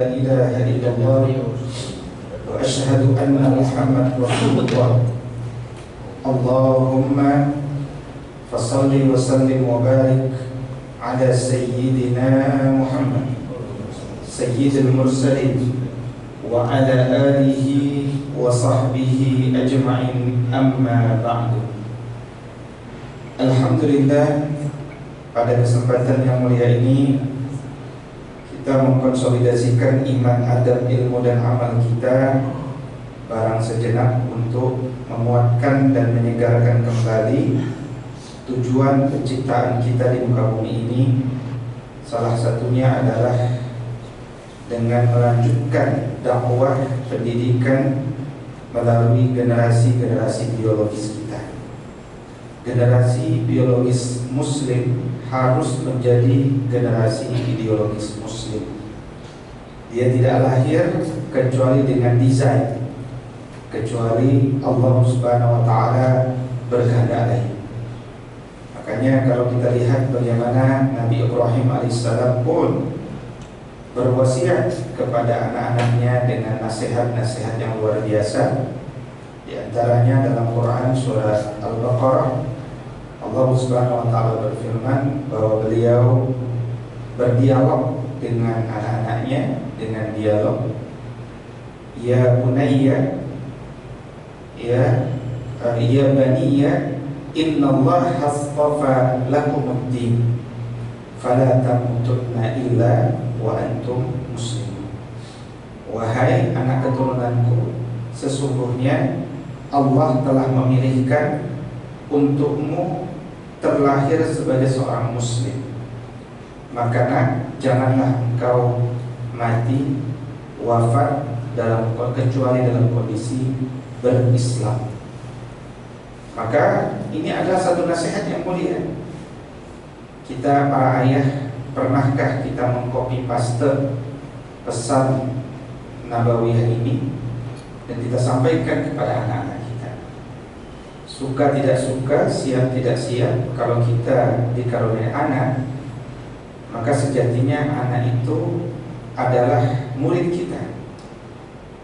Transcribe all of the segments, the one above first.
لا إله إلا الله وأشهد أن محمد رسول الله. اللهم فصل وسلم وبارك على سيدنا محمد سيد المرسلين وعلى آله وصحبه أجمعين. أما بعد. Alhamdulillah, pada kesempatan yang mulia ini kita mengkonsolidasikan iman, adab, ilmu dan amal kita barang sejenak untuk menguatkan dan menyegarkan kembali tujuan penciptaan kita di muka bumi ini. Salah satunya adalah dengan melanjutkan dakwah pendidikan melalui generasi-generasi biologis kita. Generasi biologis muslim harus menjadi generasi ideologis muslim. Dia tidak lahir kecuali dengan desain, kecuali Allah Subhanahu wa taala berkehendak lain. Makanya kalau kita lihat bagaimana Nabi Ibrahim alaihissalam pun berwasiat kepada anak-anaknya dengan nasihat-nasihat yang luar biasa. Di antaranya dalam Quran surah Al-Baqarah, Allah Subhanahu wa taala berfirman bahwa beliau berdialog dengan anak-anaknya dengan dialog, ya bunayya, ya baniya, innallaha astafa lakumuddin fala tamutunna illa wa antum muslimun. Wahai anak keturunanku, sesungguhnya Allah telah memilihkan untukmu terlahir sebagai seorang muslim, maka janganlah engkau mati wafat kecuali dalam kondisi berislam. Maka ini adalah satu nasihat yang mulia. Kita para ayah, pernahkah kita mengcopy paste pesan nabawiyah ini dan kita sampaikan kepada anak-anak kita? Suka tidak suka, siap tidak siap, kalau kita dikaruniai anak, maka sejatinya anak itu adalah murid kita.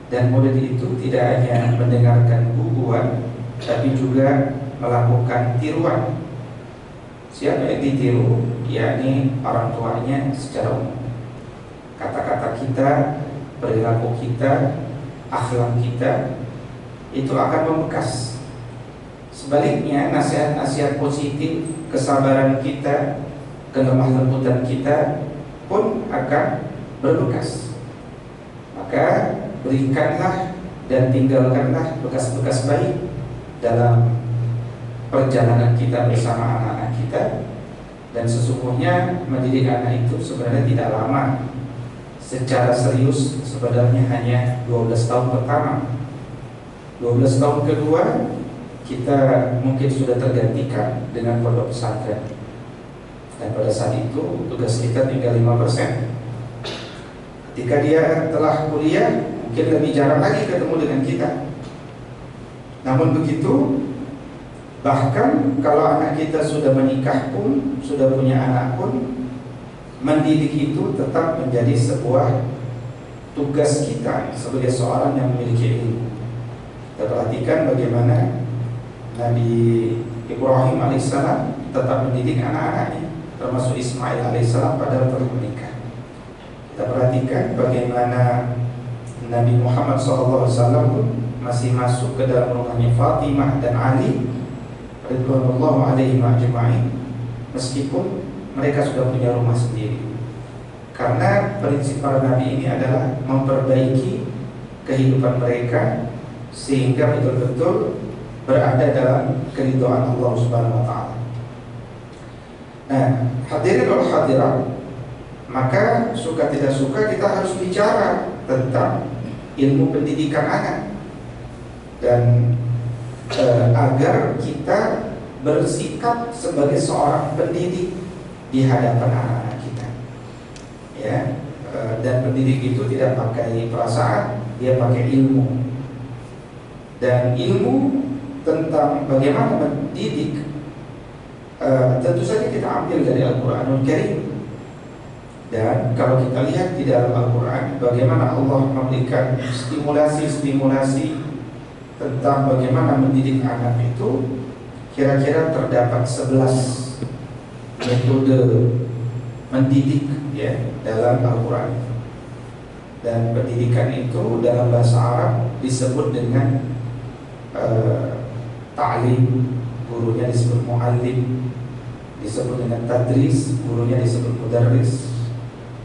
Dan murid itu tidak hanya mendengarkan bukuan, tapi juga melakukan tiruan. Siapa yang ditiru? Yakni orang tuanya secara umum. Kata-kata kita, perilaku kita, akhlak kita itu akan membekas. Sebaliknya, nasihat-nasihat positif, kesabaran kita, kelemah lembutan kita pun akan berbekas. Maka berikanlah dan tinggalkanlah bekas-bekas baik dalam perjalanan kita bersama anak-anak kita. Dan sesungguhnya mendidik anak itu sebenarnya tidak lama. Secara serius sebenarnya hanya 12 tahun pertama. 12 tahun kedua kita mungkin sudah tergantikan dengan pondok pesantren. Dan pada saat itu tugas kita tinggal 5%. Ketika dia telah kuliah, mungkin lebih jarang lagi ketemu dengan kita. Namun begitu, bahkan kalau anak kita sudah menikah pun, sudah punya anak pun, mendidik itu tetap menjadi sebuah tugas kita sebagai seorang yang memiliki ilmu. Kita perhatikan bagaimana Nabi Ibrahim alaihissalam tetap mendidik anak-anaknya, termasuk Ismail alaihissalam padahal telah menikah. Kita perhatikan bagaimana Nabi Muhammad SAW pun masih masuk ke dalam rumahnya Fatimah dan Ali ridwanullah alaihim ajma'in, meskipun mereka sudah punya rumah sendiri. Karena prinsip para nabi ini adalah memperbaiki kehidupan mereka sehingga betul-betul berada dalam keridhaan Allah Subhanahu wa taala. Nah, hadirin wal hadirat, maka suka tidak suka kita harus bicara tentang ilmu pendidikan anak dan agar kita bersikap sebagai seorang pendidik di hadapan anak-anak kita. Ya, dan pendidik itu tidak pakai perasaan, dia pakai ilmu. Dan ilmu tentang bagaimana mendidik tentu saja kita ambil dari Al-Quranul Karim. Dan kalau kita lihat di dalam Al-Quran, bagaimana Allah memberikan stimulasi-stimulasi tentang bagaimana mendidik anak itu, kira-kira terdapat 11 metode mendidik ya dalam Al-Quran. Dan pendidikan itu dalam bahasa Arab disebut dengan ta'lim, gurunya disebut muallim, disebut dengan tadris, gurunya disebut mudarris.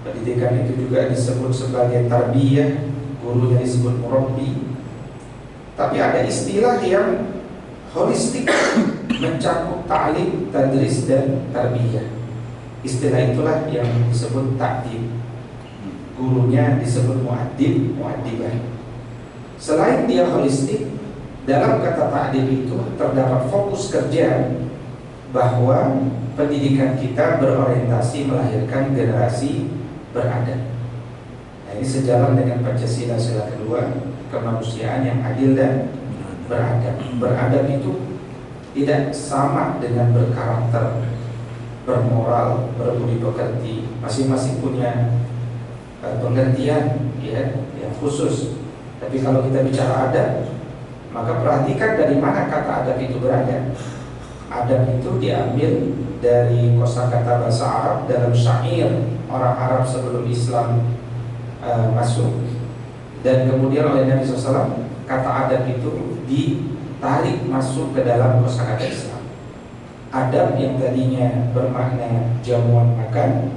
Pendidikan itu juga disebut sebagai tarbiyah, gurunya disebut murabbi. Tapi ada istilah yang holistik mencakup ta'lim, tadris dan tarbiyah. Istilah itulah yang disebut ta'dib. Gurunya disebut mu'addib, mu'addibah. Selain dia holistik, dalam kata ta'dib itu terdapat fokus kerja bahwa pendidikan kita berorientasi melahirkan generasi beradab. Nah, ini sejalan dengan Pancasila sila kedua, kemanusiaan yang adil dan beradab. Beradab itu tidak sama dengan berkarakter, bermoral, berbudi pekerti. Masing-masing punya pengertian ya, yang khusus. Tapi kalau kita bicara adab, maka perhatikan dari mana kata adab itu berada. Adab itu diambil dari kosakata bahasa Arab dalam syair orang Arab sebelum Islam masuk, dan kemudian oleh Nabi SAW kata adab itu ditarik masuk ke dalam kosakata Islam. Adab yang tadinya bermakna jamuan makan,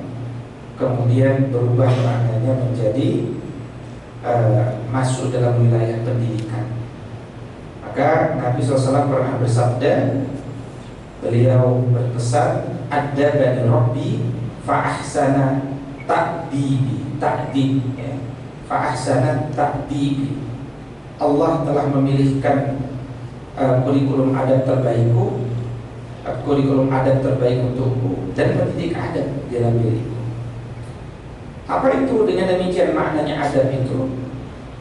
kemudian berubah maknanya menjadi masuk dalam wilayah pendidikan. Maka Nabi SAW pernah bersabda, beliau berpesan, adabani Rabbi fa ahsana ta'dibi, ta'dib ya. Fa ahsana ta'dibi. Allah telah memilihkan kurikulum adab terbaikku, kurikulum adab terbaik untukku, dan pendidik adab dalam diriku. Apa itu dengan demikian maknanya adab itu?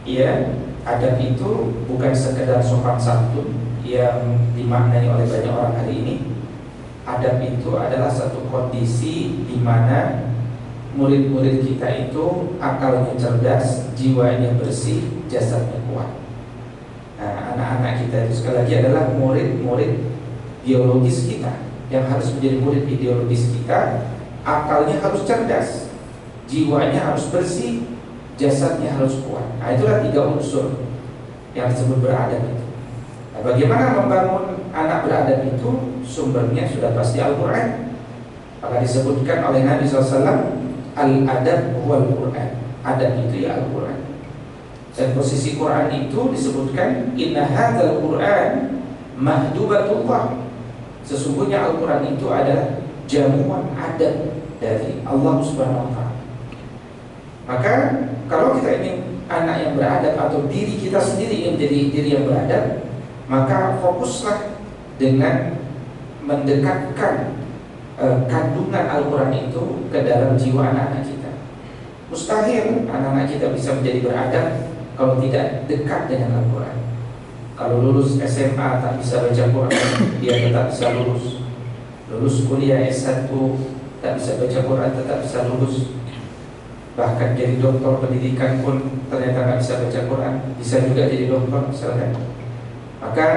Ya, adab itu bukan sekedar sopan santun yang dimaknai oleh banyak orang hari ini. Adab itu adalah satu kondisi di mana murid-murid kita itu akalnya cerdas, jiwanya bersih, jasadnya kuat. Nah, anak-anak kita itu sekali lagi adalah murid-murid biologis kita yang harus menjadi murid ideologis kita. Akalnya harus cerdas, jiwanya harus bersih, jasadnya harus kuat. Nah, itulah 3 unsur yang disebut beradab itu. Nah, bagaimana membangun anak beradab itu? Sumbernya sudah pasti Al-Quran. Maka disebutkan oleh Nabi SAW, al-adab wal Quran. Adab itu ya Al-Quran. Dan posisi Quran itu disebutkan, inna hadzal Quran mahdubatullah. Sesungguhnya Al-Quran itu adalah jamuan adab dari Allah Subhanahu wa ta'ala. Maka kalau kita ingin anak yang beradab atau diri kita sendiri yang menjadi diri yang beradab, maka fokuslah dengan mendekatkan kandungan Al-Quran itu ke dalam jiwa anak-anak kita. Mustahil anak-anak kita bisa menjadi beradab kalau tidak dekat dengan Al-Quran. Kalau lulus SMA tak bisa baca Quran, dia tetap bisa lulus. Lulus kuliah S1 tak bisa baca Quran, tetap bisa lulus. Bahkan jadi doktor pendidikan pun ternyata tak bisa baca Quran, bisa juga jadi doktor misalkan. Maka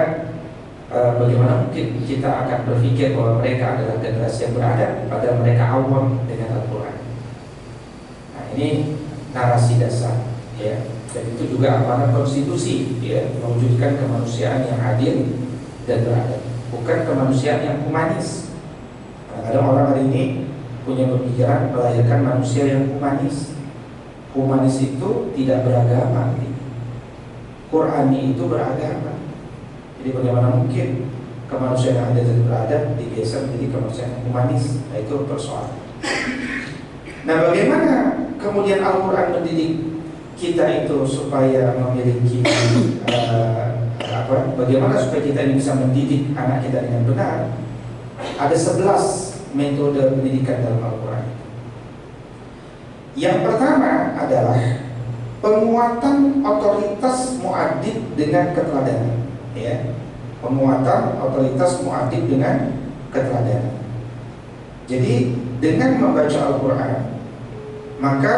bagaimana mungkin kita akan berpikir bahwa mereka adalah generasi yang beradab padahal mereka awam dengan Al-Quran. Nah, ini narasi dasar ya. Dan itu juga amanah konstitusi ya, mewujudkan kemanusiaan yang adil dan beradab, bukan kemanusiaan yang humanis. Kadang orang hari ini punya pemikiran melahirkan manusia yang humanis. Humanis itu tidak beragama, Qurani itu beragama. Jadi bagaimana mungkin kemanusiaan yang ada dan beradab digeser menjadi kemanusiaan yang humanis? Nah, itu persoalan. Nah, bagaimana kemudian Al-Quran mendidik kita itu supaya memiliki bagaimana supaya kita ini bisa mendidik anak kita dengan benar? Ada 11 metode pendidikan dalam Al-Quran. Yang pertama adalah penguatan otoritas mu'addib dengan keteladanan ya. Penguatan otoritas mu'addib dengan keteladanan. Jadi dengan membaca Al-Quran, Maka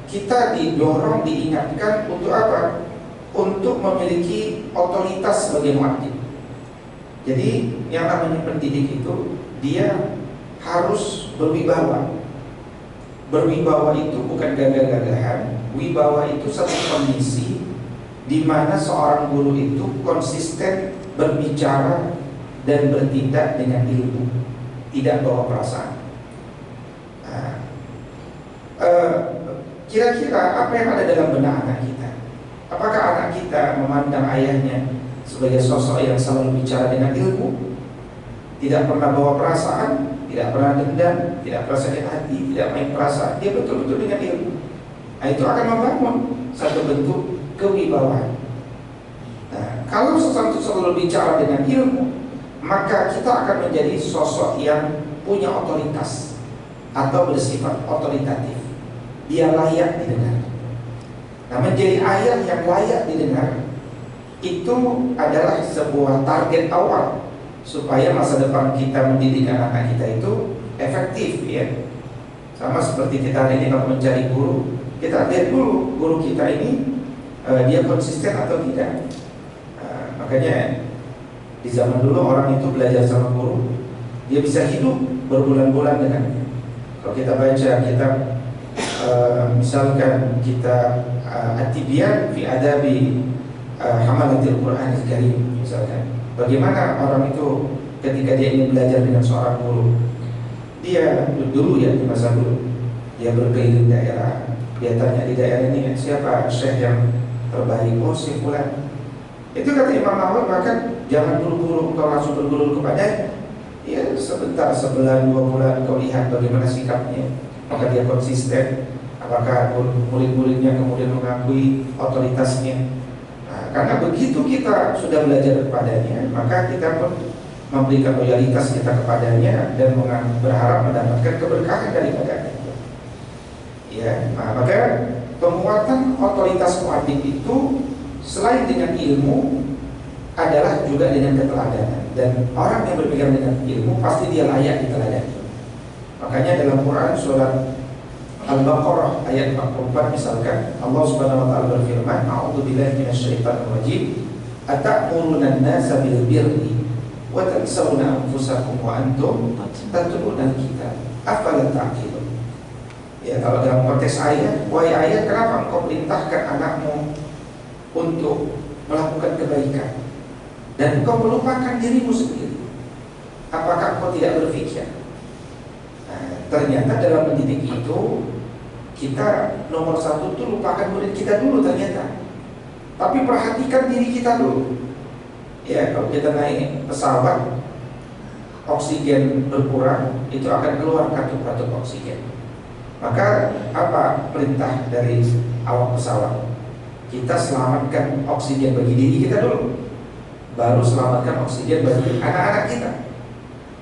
kita didorong, diingatkan untuk apa? Untuk memiliki otoritas sebagai muadzin. Jadi yang namanya pendidik itu dia harus berwibawa. Berwibawa itu bukan gagah-gagahan. Wibawa itu satu kondisi di mana seorang guru itu konsisten berbicara dan bertindak dengan ilmu, tidak bawa perasaan. Kira-kira apa yang ada dalam benak anak kita? Apakah anak kita memandang ayahnya sebagai sosok yang selalu bicara dengan ilmu, tidak pernah bawa perasaan, tidak pernah dendam, tidak pernah sakit hati, tidak main perasaan, dia betul-betul dengan ilmu? Nah, itu akan membangun satu bentuk kewibawaan. Nah, kalau sesuatu selalu bicara dengan ilmu, maka kita akan menjadi sosok yang punya otoritas atau bersifat otoritatif. Dia layak didengar. Nah, menjadi ayah yang layak didengar itu adalah sebuah target awal supaya masa depan kita mendidik anak-anak kita itu efektif, ya. Sama seperti kita hari ini kalau mencari guru, kita lihat dulu guru kita ini dia konsisten atau tidak. Makanya di zaman dulu orang itu belajar sama guru, dia bisa hidup berbulan-bulan dengannya. Kalau kita baca kitab misalkan kita At-Tibyan fi Adabi Hamalatil Quran Al-Karim, misalkan bagaimana orang itu ketika dia ingin belajar dengan seorang guru, dia dulu ya, di masa dulu dia berkeliling daerah, dia tanya di daerah ini siapa syekh yang terbaik, oh si fulan. Itu kata Imam Nawawi, bahkan jangan buru-buru engkau langsung berguru kepadanya. Ya sebentar, sebulan, 2 bulan kau lihat bagaimana sikapnya, apakah dia konsisten, apakah murid-muridnya kemudian mengakui otoritasnya. Nah, karena begitu kita sudah belajar kepadanya, maka kita pun memberikan loyalitas kita kepadanya dan berharap mendapatkan keberkahan daripadanya. Ya, nah, maka penguatan otoritas muadzin itu selain dengan ilmu adalah juga dengan keteladanan. Dan orang yang berpikir dengan ilmu pasti dia layak diteladani. Makanya dalam Quran surat Al-Baqarah ayat 44 misalkan Allah Subhanahu wa taala berfirman, "A'udzubillahi minasyaitonir rajim. Atamuruna an-nasa bil birri wa tansawna anfusakum wa antum tatluna al-kitab. Afala ta'qilun?" Ya, kalau dalam konteks ayat, wahai ayat, kenapa engkau perintahkan anakmu untuk melakukan kebaikan dan engkau melupakan dirimu sendiri? Apakah engkau tidak berpikir? Nah, ternyata dalam mendidik itu kita nomor satu tuh lupakan murid kita dulu ternyata. Tapi perhatikan diri kita dulu. Ya, kalau kita naik pesawat, oksigen berkurang, itu akan keluar katup-katup oksigen. Maka apa perintah dari awak pesawat? Kita selamatkan oksigen bagi diri kita dulu, baru selamatkan oksigen bagi anak-anak kita.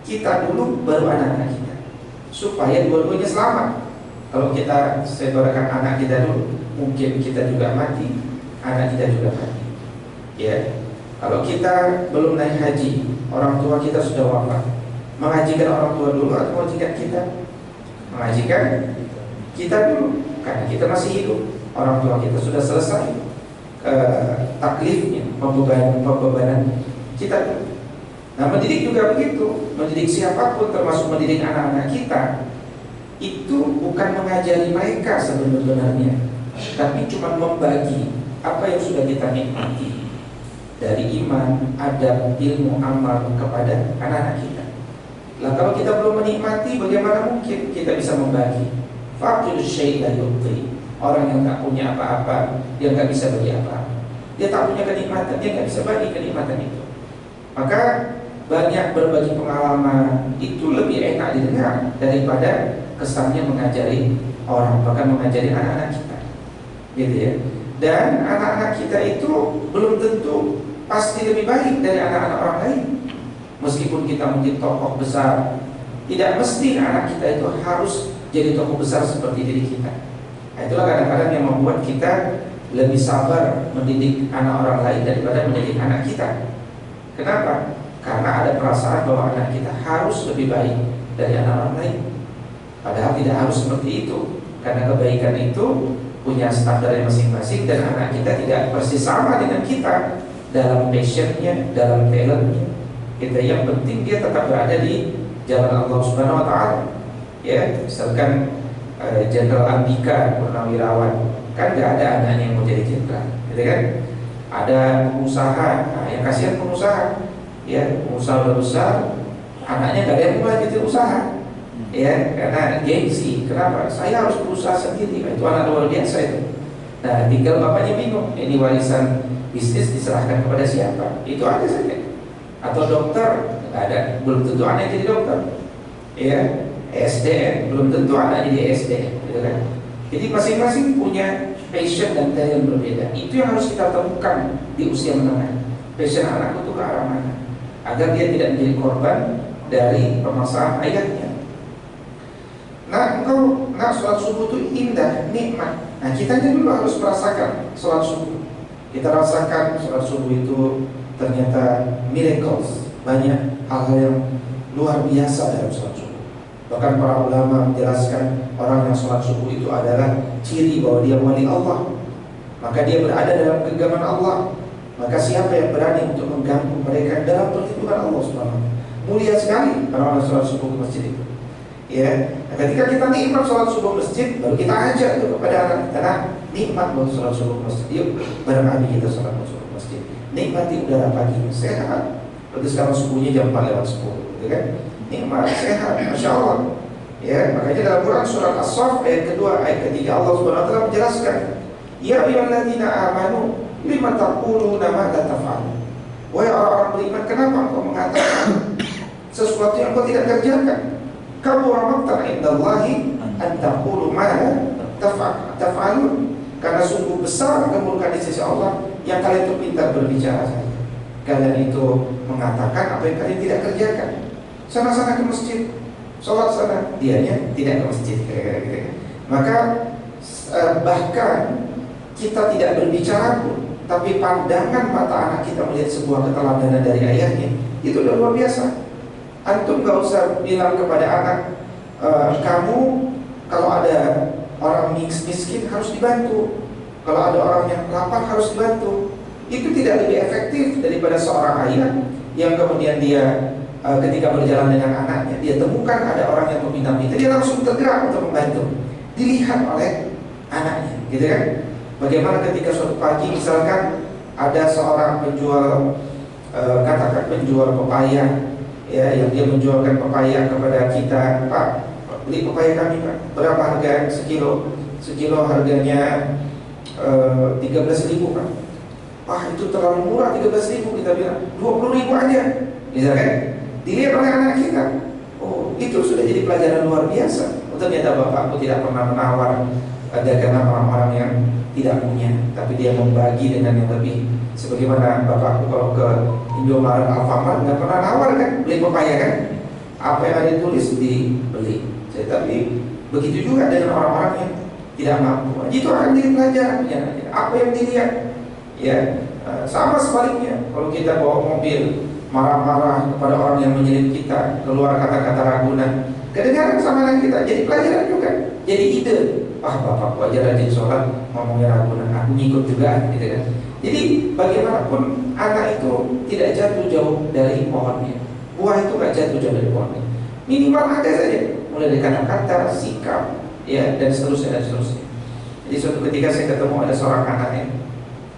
Kita dulu, baru anak-anak kita, supaya dua-duanya selamat. Kalau kita sebarkan anak kita dulu, mungkin kita juga mati, anak kita juga mati. Ya, kalau kita belum naik haji, orang tua kita sudah wafat, mengajikan orang tua dulu atau mengajikan kita? Mengajikan kita dulu, karena kita masih hidup. Orang tua kita sudah selesai taklifnya, pembebanan kita dulu. Nah, mendidik juga begitu. Mendidik siapapun, termasuk mendidik anak-anak kita, itu bukan mengajari mereka sebenarnya, tapi cuma membagi apa yang sudah kita nikmati dari iman, adab, ilmu, amal kepada anak-anak kita. Lah kalau kita belum menikmati, bagaimana mungkin kita bisa membagi? Faqir syai' la yu'ti. Orang yang tak punya apa-apa, dia nggak bisa bagi apa-apa. Dia tak punya kenikmatan, dia nggak bisa bagi kenikmatan itu. Maka banyak berbagi pengalaman itu lebih enak didengar daripada kesannya mengajari orang, bahkan mengajari anak-anak kita, gitu ya. Dan anak-anak kita itu belum tentu pasti lebih baik dari anak-anak orang lain. Meskipun kita menjadi tokoh besar, tidak mesti anak kita itu harus jadi tokoh besar seperti diri kita. Itulah kadang-kadang yang membuat kita lebih sabar mendidik anak orang lain daripada mendidik anak kita. Kenapa? Karena ada perasaan bahwa anak kita harus lebih baik dari anak orang lain. Padahal tidak harus seperti itu, karena kebaikan itu punya standarnya masing-masing, dan anak kita tidak persis sama dengan kita dalam passionnya, dalam talentnya. Kita yang penting dia tetap berada di jalan Allah Subhanahu Wa Taala. Ya, misalkan Jenderal Andika Purnawirawan, kan nggak ada anaknya yang mau jadi jenderal, gitu kan? Ada pengusaha, nah, yang kasihan pengusaha, ya pengusaha besar, anaknya nggak ada yang mulai jadi usaha, ya karena gengsi. Kenapa? Saya harus berusaha sendiri. Itu anak luar biasa itu. Nah, tinggal bapaknya bingung, ini warisan bisnis diserahkan kepada siapa? Itu ada saja. Atau dokter, nggak ada, belum tentu anak jadi dokter, ya. SDM, belum tentu anak jadi SDM, gitu kan? Jadi masing-masing punya passion dan talent berbeda. Itu yang harus kita temukan di usia menengah. Passion anakku itu ke arah mana, agar dia tidak menjadi korban dari permasalahan ayahnya. Nah, engkau sholat subuh itu indah, nikmat. Nah, kita dulu harus merasakan sholat subuh. Kita rasakan sholat subuh itu ternyata miracles, banyak hal-hal yang luar biasa dalam sholat subuh. Bahkan para ulama menjelaskan orang yang sholat subuh itu adalah ciri bahwa dia wali Allah. Maka dia berada dalam genggaman Allah. Maka siapa yang berani untuk mengganggu mereka dalam perlindungan Allah Subhanahu wa Ta'ala. Mulia sekali orang-orang sholat subuh ke masjid itu. Ya, nah, ketika kita nikmat sholat subuh masjid, baru kita ajak itu kepada anak kita, nah, nikmat buat sholat subuh masjid. Yuk bareng abi kita sholat subuh masjid. Nikmati udara pagi, sehat. Berarti sekarang subuhnya jam 4:10, gitu kan? Nikmat, sehat, masya Allah. Ya, makanya dalam Quran surat As-Saff ayat kedua, ayat ketiga Allah Subhanahu wa Ta'ala menjelaskan, ya ayyuhalladzina amanu lima taquluna ma la taf'alun. Wahai orang-orang beriman, kenapa engkau mengatakan sesuatu yang engkau tidak kerjakan? Kabura maqtan indallahi an taqulu ma la taf'alun. Karena sungguh besar kemurkaan di sisi Allah yang kalian itu pintar berbicara saja. Kalian itu mengatakan apa yang kalian tidak kerjakan. Sana-sana ke masjid, sholat sana, dianya tidak ke masjid, kira-kira. Maka bahkan kita tidak berbicara pun, tapi pandangan mata anak kita melihat sebuah keteladanan dari ayahnya, itu udah luar biasa. Antum gak usah bilang kepada anak, kamu kalau ada orang miskin harus dibantu, kalau ada orang yang lapar harus dibantu. Itu tidak lebih efektif daripada seorang ayah yang kemudian dia ketika berjalan dengan anaknya, dia temukan ada orang yang meminta-minta, dia langsung tergerak untuk membantu. Dilihat oleh anaknya, gitu kan? Bagaimana ketika suatu pagi misalkan ada seorang penjual, katakan penjual pepaya, ya, yang dia menjualkan pepaya kepada kita, Pak, beli pepaya kami Pak, berapa harga sekilo? Sekilo harganya 13.000 Pak. Wah, itu terlalu murah, 13.000, kita bilang 20.000 aja, misalkan. Dilihat oleh anak kita, oh itu sudah jadi pelajaran luar biasa. Oh, ternyata bapakku tidak pernah menawar dagangan orang-orang yang tidak punya, tapi dia membagi dengan yang lebih. Sebagaimana bapakku kalau ke Indomaret, Alfamart nggak pernah nawar kan, beli pepaya kan, apa yang ada ditulis dibeli. Tapi begitu juga dengan orang-orang yang tidak mampu. Itu akan jadi pelajaran. Apa yang dilihat, ya sama sebaliknya. Kalau kita bawa mobil marah-marah kepada orang yang menyelip kita, keluar kata-kata ragunan, kedengaran sama anak kita, jadi pelajaran juga, jadi ide. Wah, bapakku aja rajin sholat, ngomongnya ragunan, aku ngikut juga, gitu kan. Jadi bagaimanapun anak itu tidak jatuh jauh dari pohonnya, buah itu gak jatuh jauh dari pohonnya. Minimal ada saja, mulai dari kata-kata, sikap, ya, dan seterusnya dan seterusnya. Jadi suatu ketika saya ketemu ada seorang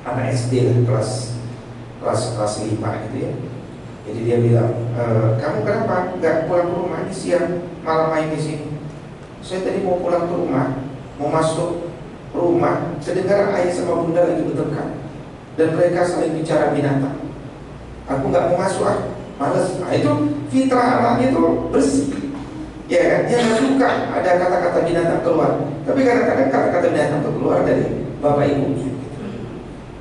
anak SD lah, kelas 5 gitu ya. Jadi dia bilang, kamu kenapa nggak pulang ke rumah, ini siang malam main di sini? Saya tadi mau pulang ke rumah, mau masuk rumah, sedengar ayah sama bunda lagi bertengkar dan mereka saling bicara binatang. Aku nggak mau masuk, males. Nah, itu fitrah anaknya itu bersih, ya kan? Dia nggak suka ada kata-kata binatang keluar. Tapi kadang-kadang kata-kata binatang itu keluar dari bapak ibunya.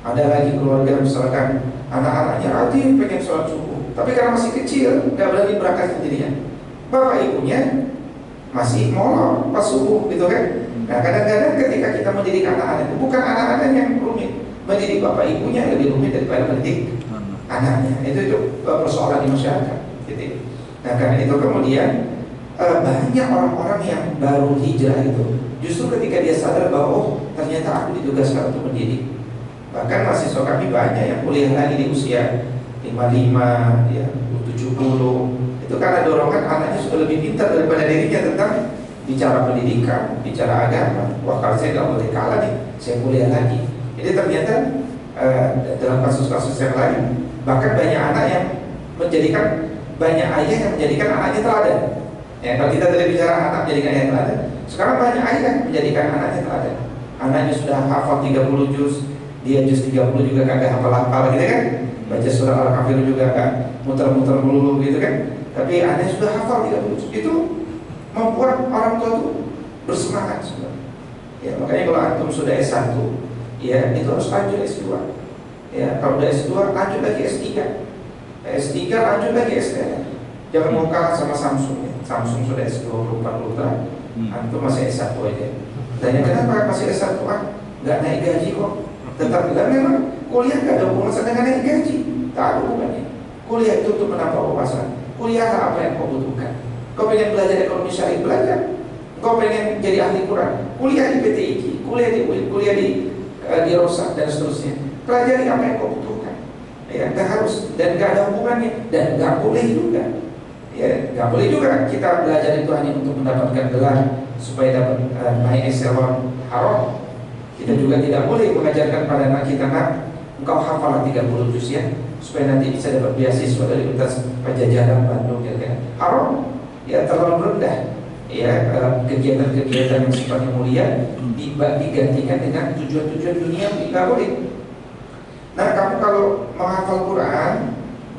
Ada lagi keluarga misalkan anak-anaknya rajin pengen sholat subuh, tapi karena masih kecil, nggak berani berangkat sendirian. Bapak ibunya masih molor pas subuh, gitu kan? Nah, kadang-kadang ketika kita mendidik anak-anak itu bukan anak-anak yang rumit, mendidik bapak ibunya lebih rumit daripada mendidik anaknya. Itu persoalan di masyarakat, gitu. Nah, karena itu kemudian banyak orang-orang yang baru hijrah itu justru ketika dia sadar bahwa oh ternyata aku ditugaskan untuk mendidik. Bahkan mahasiswa kami banyak yang kuliah lagi di usia 55, ya, 70. Itu karena dorongan anaknya sudah lebih pintar daripada dirinya tentang bicara pendidikan, bicara agama. Wah, kalau saya nggak boleh kalah nih, saya kuliah lagi. Jadi ternyata dalam kasus-kasus yang lain, bahkan banyak anak yang menjadikan, banyak ayah yang menjadikan anaknya teladan. Ya, kalau kita tadi bicara anak menjadikan ayah teladan, sekarang banyak ayah menjadikan anaknya teladan. Anaknya sudah hafal 30 juz, dia juz 30 juga kagak hafal-hafal gitu kan. Baca surah Al-Kafirun juga kan muter-muter melulu gitu kan. Tapi anaknya sudah hafal 30 juz. Itu membuat orang tua itu bersemangat sebenarnya. Ya, makanya kalau antum sudah S1, ya itu harus lanjut S2. Ya, kalau udah S2 lanjut lagi S3. S3 lanjut lagi S3. Jangan mau kalah sama Samsung ya. Samsung sudah S24 Ultra, antum masih S1 aja. Tanya kenapa masih S1? Nggak naik gaji kok. Tetap bilang memang kuliah nggak ada hubungan dengan naik gaji. Tak ada hubungannya. Kuliah itu untuk menambah wawasan. Kuliahlah apa yang kau butuhkan. Kau pengen belajar ekonomi syar'i, belajar. Kau pengen jadi ahli Quran, kuliah di PTIG, kuliah di UIN, kuliah di Rosa dan seterusnya. Pelajari apa yang kau butuhkan. Ya, nggak harus dan nggak ada hubungannya dan nggak boleh juga. Ya, nggak boleh juga kita belajar itu hanya untuk mendapatkan gelar supaya dapat naik eselon haram. Kita juga tidak boleh mengajarkan pada anak kita, nak, engkau hafal 30 juz ya, supaya nanti bisa dapat beasiswa dari Universitas Pajajaran Bandung, ya kan? Haram, ya terlalu rendah. Ya, kegiatan-kegiatan yang sifatnya mulia digantikan dengan tujuan-tujuan dunia, tidak boleh. Nah, kamu kalau menghafal Quran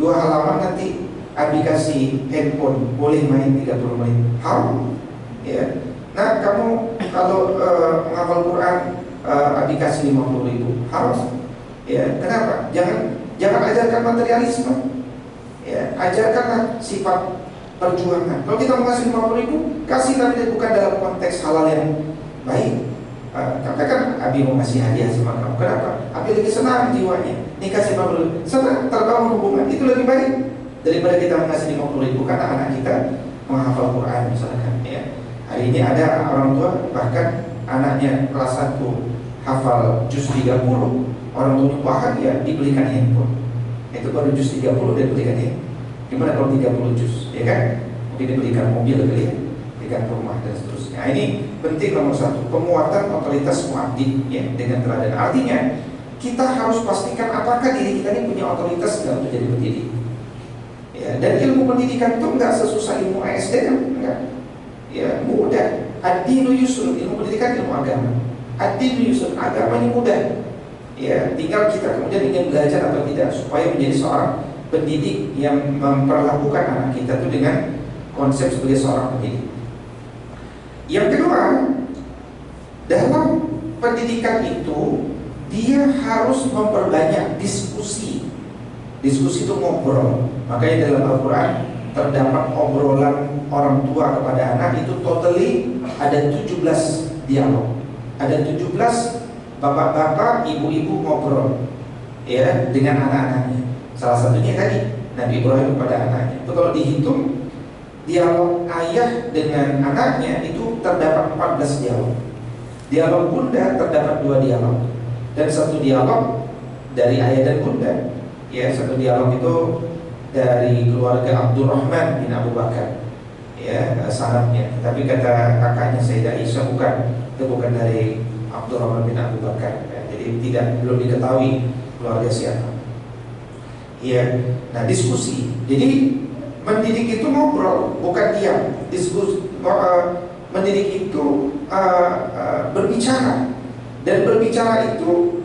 2 halaman nanti Abi kasih handphone, boleh main 30 menit, haram. Ya. Nah, kamu kalau menghafal Quran Abi kasih 50.000, harus. Ya, kenapa? Jangan ajarkan materialisme. Ya, ajarkanlah sifat perjuangan. Kalau kita mau kasih 50.000, kasih tapi bukan dalam konteks halal yang baik. Katakan Abi mau kasih hadiah sama kamu. Kenapa? Abi lebih senang jiwanya. Nih kasih 50.000, senang, terbangun hubungan. Itu lebih baik daripada kita mengasih 50.000 karena anak kita menghafal Quran misalkan. Ya. Hari ini ada orang tua bahkan anaknya kelas 1 hafal juz 30, orang tuanya bahagia dibelikan handphone. Itu baru juz 30 dia belikan handphone. Gimana kalau 30 juz, ya kan? Mungkin dibelikan mobil kali ya, belikan rumah dan seterusnya. Nah, ini penting nomor 1, penguatan otoritas muadzin ya dengan teladan. Artinya kita harus pastikan apakah diri kita ini punya otoritas nggak untuk jadi pendidik. Ya, dan ilmu pendidikan itu nggak sesusah ilmu ASDM, enggak. Ya, mudah. Ad-dinu yusrun, ilmu pendidikan ilmu agama. Ad-dinu yusrun, agama ini mudah. Ya, tinggal kita kemudian ingin belajar atau tidak supaya menjadi seorang pendidik yang memperlakukan anak kita itu dengan konsep sebagai seorang pendidik. Yang kedua, dalam pendidikan itu dia harus memperbanyak diskusi. Diskusi itu ngobrol. Makanya dalam Al-Quran terdapat obrolan orang tua kepada anak itu totally ada 17 dialog. Ada 17 bapak-bapak, ibu-ibu ngobrol ya dengan anak-anaknya. Salah satunya tadi Nabi Ibrahim kepada anaknya. Itu kalau dihitung dialog ayah dengan anaknya itu terdapat 14 dialog. Dialog bunda terdapat 2 dialog dan 1 dialog dari ayah dan bunda. Ya, 1 dialog itu dari keluarga Abdurrahman bin Abu Bakar. Ya, sanadnya. Tapi kata kakaknya Sayyidah Aisyah itu bukan dari Abdurrahman bin Abu Bakar. Ya, jadi belum diketahui keluarga siapa. Ya, nah diskusi. Jadi mendidik itu ngobrol, bukan diam. Mendidik itu berbicara, dan berbicara itu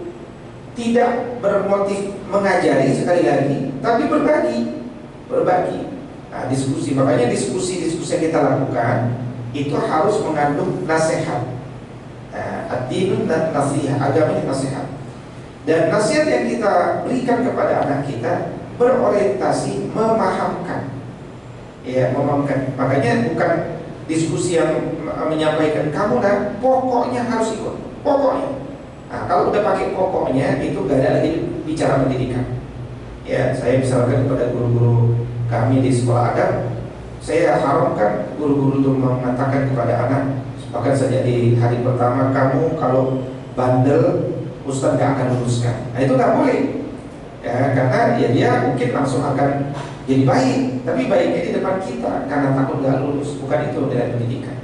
tidak bermotif mengajari sekali lagi, tapi berbagi. Nah, diskusi. Makanya diskusi-diskusi yang kita lakukan itu harus mengandung nasihat. Ad-dinun dan nasihat, agama ini nasihat. Dan nasihat yang kita berikan kepada anak kita berorientasi memahamkan. Ya, memahamkan. Makanya bukan diskusi yang menyampaikan kamu dan pokoknya harus ikut. Pokoknya. Nah, kalau udah pakai pokoknya itu gak ada lagi bicara pendidikan. Ya, saya misalkan kepada guru-guru kami di sekolah agama, Saya haramkan guru-guru untuk mengatakan kepada anak, bahkan sejak di hari pertama, kamu kalau bandel Ustaz gak akan luruskan. Nah itu gak boleh ya, karena ya dia mungkin langsung akan jadi baik, tapi baiknya di depan kita karena takut gak lulus. Bukan itu dari pendidikan.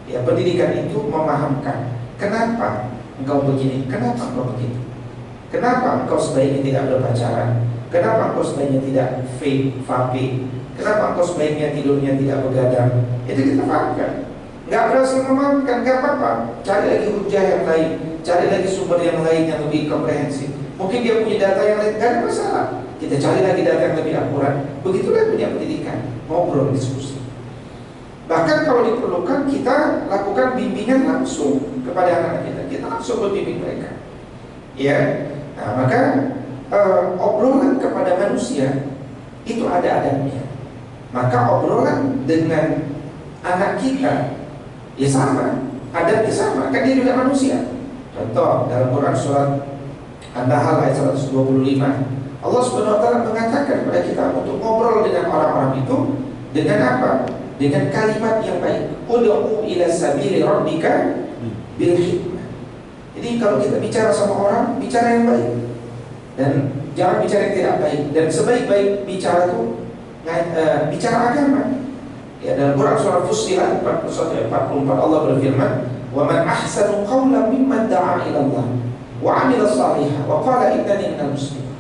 Ya, pendidikan itu memahamkan kenapa engkau begini, kenapa engkau begitu, kenapa engkau sebaiknya tidak berpacaran, kenapa engkau sebaiknya tidak vape, kenapa engkau sebaiknya tidurnya tidak begadang. Itu kita pahamkan. Nggak berhasil memahamkan, nggak apa-apa, cari lagi hujah yang lain, cari lagi sumber yang lain yang lebih komprehensif. Mungkin dia punya data yang lain, nggak ada masalah, kita cari lagi data yang lebih akurat. Begitulah dunia pendidikan, ngobrol, diskusi. Bahkan kalau diperlukan kita lakukan bimbingan langsung kepada anak-anak kita. Kita langsung berbimbing mereka. Ya, nah, maka obrolan kepada manusia itu ada adabnya. Maka obrolan dengan anak kita ya sama, adabnya sama. Kan dia juga manusia. Contoh dalam Quran surat An-Nahl ayat 125, Allah Subhanahu wa taala mengatakan kepada kita untuk ngobrol dengan orang-orang itu dengan apa? Dengan kalimat yang baik. Ud'u ila sabili rabbika bil hikmah. Jadi kalau kita bicara sama orang, bicara yang baik dan jangan bicara yang tidak baik. Dan sebaik-baik bicara itu bicara agama. Ya, dalam Quran surah Fussilat 41 44 Allah berfirman, "Wa man ahsanu qawlan mimman da'a ila Allah wa 'amila shalihan wa qala innani minal muslimin."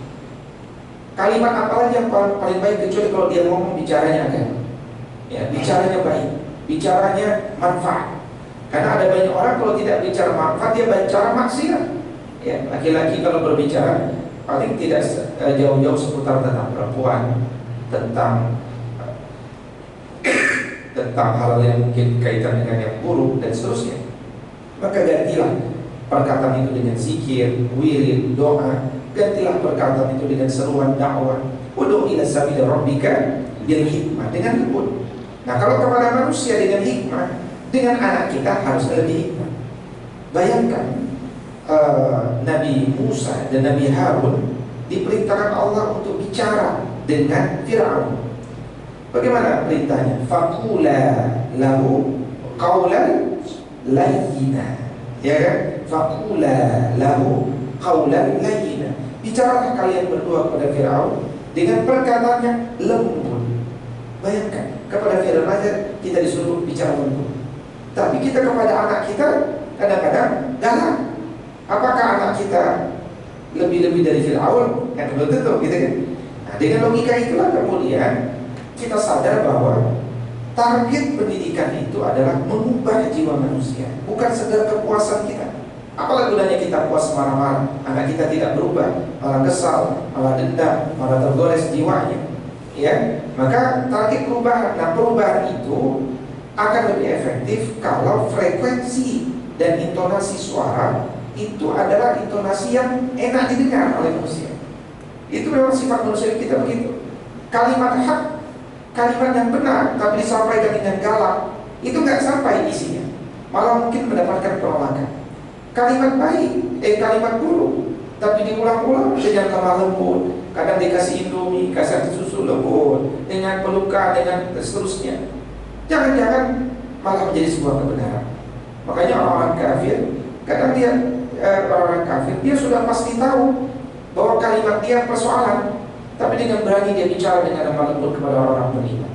Kalimat apa lagi yang paling baik kecuali kalau dia ngomong bicaranya agama. Ya, bicaranya baik, bicaranya manfaat. Karena ada banyak orang kalau tidak bicara manfaat, dia bicara maksiat. Ya, laki-laki kalau berbicara paling tidak jauh-jauh seputar tentang perempuan, tentang hal yang mungkin kaitan dengan yang buruk dan seterusnya. Maka gantilah perkataan itu dengan zikir, wirid, doa. Gantilah perkataan itu dengan seruan dakwah. Ud'u ila sabili rabbika bil hikmah, dengan lembut. Nah, kalau kepada manusia dengan hikmah, dengan anak kita harus lebih hikmah. Bayangkan Nabi Musa dan Nabi Harun diperintahkan Allah untuk bicara dengan Fir'aun. Bagaimana perintahnya? Faqula lahu qawlan layyina. Ya kan? Faqula lahu qawlan layyina. Bicaralah kalian berdua kepada Fir'aun dengan perkataan yang lembut. Bayangkan, kepada Fir'aun aja kita disuruh bicara lembut, tapi kita kepada anak kita kadang-kadang galak. Apakah anak kita lebih-lebih dari Fir'aun? Kan belum tentu, gitu kan? Nah, dengan logika itulah kemudian kita sadar bahwa target pendidikan itu adalah mengubah jiwa manusia, bukan sekedar kepuasan kita. Apalah gunanya kita puas marah-marah, anak kita tidak berubah, malah kesal, malah dendam, malah tergores jiwanya. Ya, maka target perubahan. Nah, perubahan itu akan lebih efektif kalau frekuensi dan intonasi suara itu adalah intonasi yang enak didengar oleh manusia. Itu memang sifat manusia kita begitu. Kalimat hak, kalimat yang benar tapi disampaikan dengan galak, itu nggak sampai isinya, malah mungkin mendapatkan penolakan. Kalimat baik, kalimat buruk tapi diulang-ulang dengan lemah lembut, kadang dikasih indomie, kasih susu lembut, dengan pelukan, dengan seterusnya, jangan-jangan malah menjadi sebuah kebenaran. Makanya orang-orang kafir, kadang dia orang-orang kafir, dia sudah pasti tahu bahwa kalimat dia persoalan, tapi dengan berani dia bicara dengan lemah lembut kepada orang-orang beriman.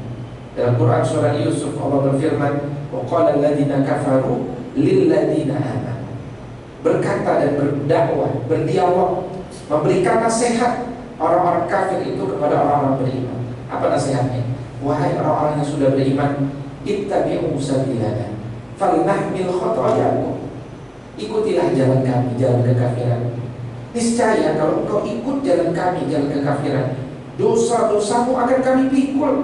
Dalam Quran surah Yusuf Allah berfirman, wa qala alladziina kafaru lil ladziina aamanu. Berkata dan berdakwah, berdialog, memberikan nasihat orang-orang kafir itu kepada orang-orang beriman. Apa nasihatnya? Wahai orang-orang yang sudah beriman, ittabi'u sabilana falnahmil khotoyakum. Ikutilah jalan kami, jalan kekafiran. Niscaya kalau engkau ikut jalan kami, jalan kekafiran, dosa-dosamu akan kami pikul.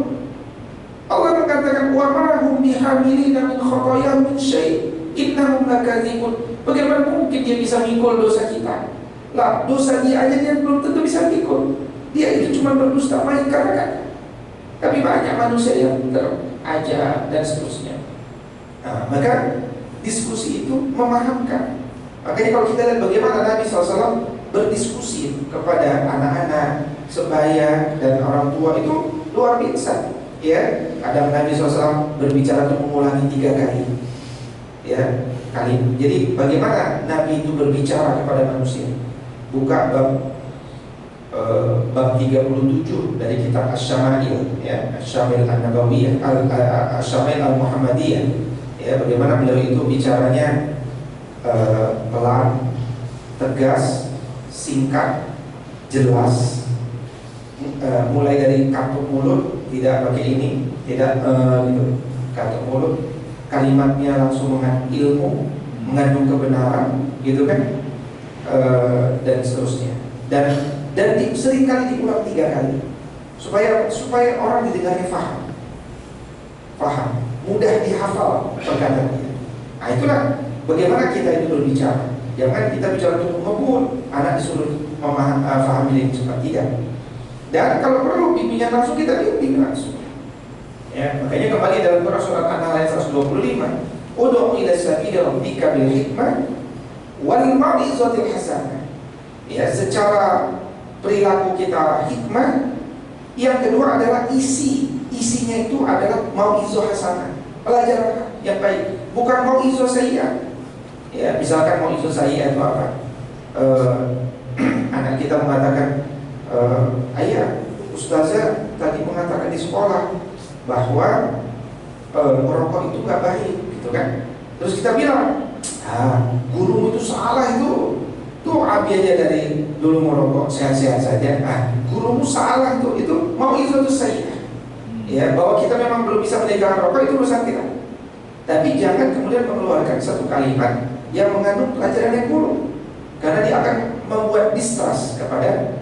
Allah mengatakan wa ma hum bihamilina min khotoyahum min syai' innahum lakadzibun. Bagaimana mungkin dia bisa mikul dosa kita? Lah, dosa dia aja dia belum tentu bisa mikul. Dia itu cuma berdusta main kan. Tapi banyak manusia yang teraja dan seterusnya. Nah, maka diskusi itu memahamkan. Makanya kalau kita lihat bagaimana Nabi SAW berdiskusi kepada anak-anak, sebaya dan orang tua, itu luar biasa. Ya, ada Nabi SAW berbicara untuk mengulangi 3 kali. Ya, jadi bagaimana Nabi itu berbicara kepada manusia? Buka bab 37 dari kitab Asy-Syama'il, ya, Asy-Syama'il An-Nabawiyah, Asy-Syama'il Al-Muhammadiyah. Ya, bagaimana beliau itu bicaranya pelan, tegas, singkat, jelas. Mulai dari katup mulut, tidak pakai ini, tidak gitu, katup mulut, kalimatnya langsung mengandung ilmu, mengandung kebenaran, gitu kan, dan seterusnya. Dan seringkali diulang 3 kali supaya orang didengarnya paham, mudah dihafal perkataannya. Nah, itulah bagaimana kita itu berbicara. Jangan kita bicara untuk ngebut, anak disuruh memahami dengan cepat, tidak. Dan kalau perlu bimbingan langsung, kita bimbing langsung. Ya, makanya kembali dalam Quran surat An-Nahl ayat 125, ud'u ila sabili rabbika bil hikmah wal mau'izatil hasanah. Ya, secara perilaku kita hikmah. Yang kedua adalah isinya itu adalah mau'izah hasanah, pelajaran yang baik, bukan mau'izah sayyi'ah. Ya, misalkan mau'izah sayyi'ah itu apa? Anak kita mengatakan, ayah, ustazah tadi mengatakan di sekolah bahwa merokok itu nggak baik, gitu kan? Terus kita bilang, gurumu itu salah itu. Tuh Abi aja dari dulu merokok sehat-sehat saja. Gurumu salah itu mau itu saya. Ya, bahwa kita memang belum bisa meninggalkan rokok itu urusan kita. Tapi jangan kemudian mengeluarkan satu kalimat yang mengandung pelajaran yang buruk, karena dia akan membuat distrust kepada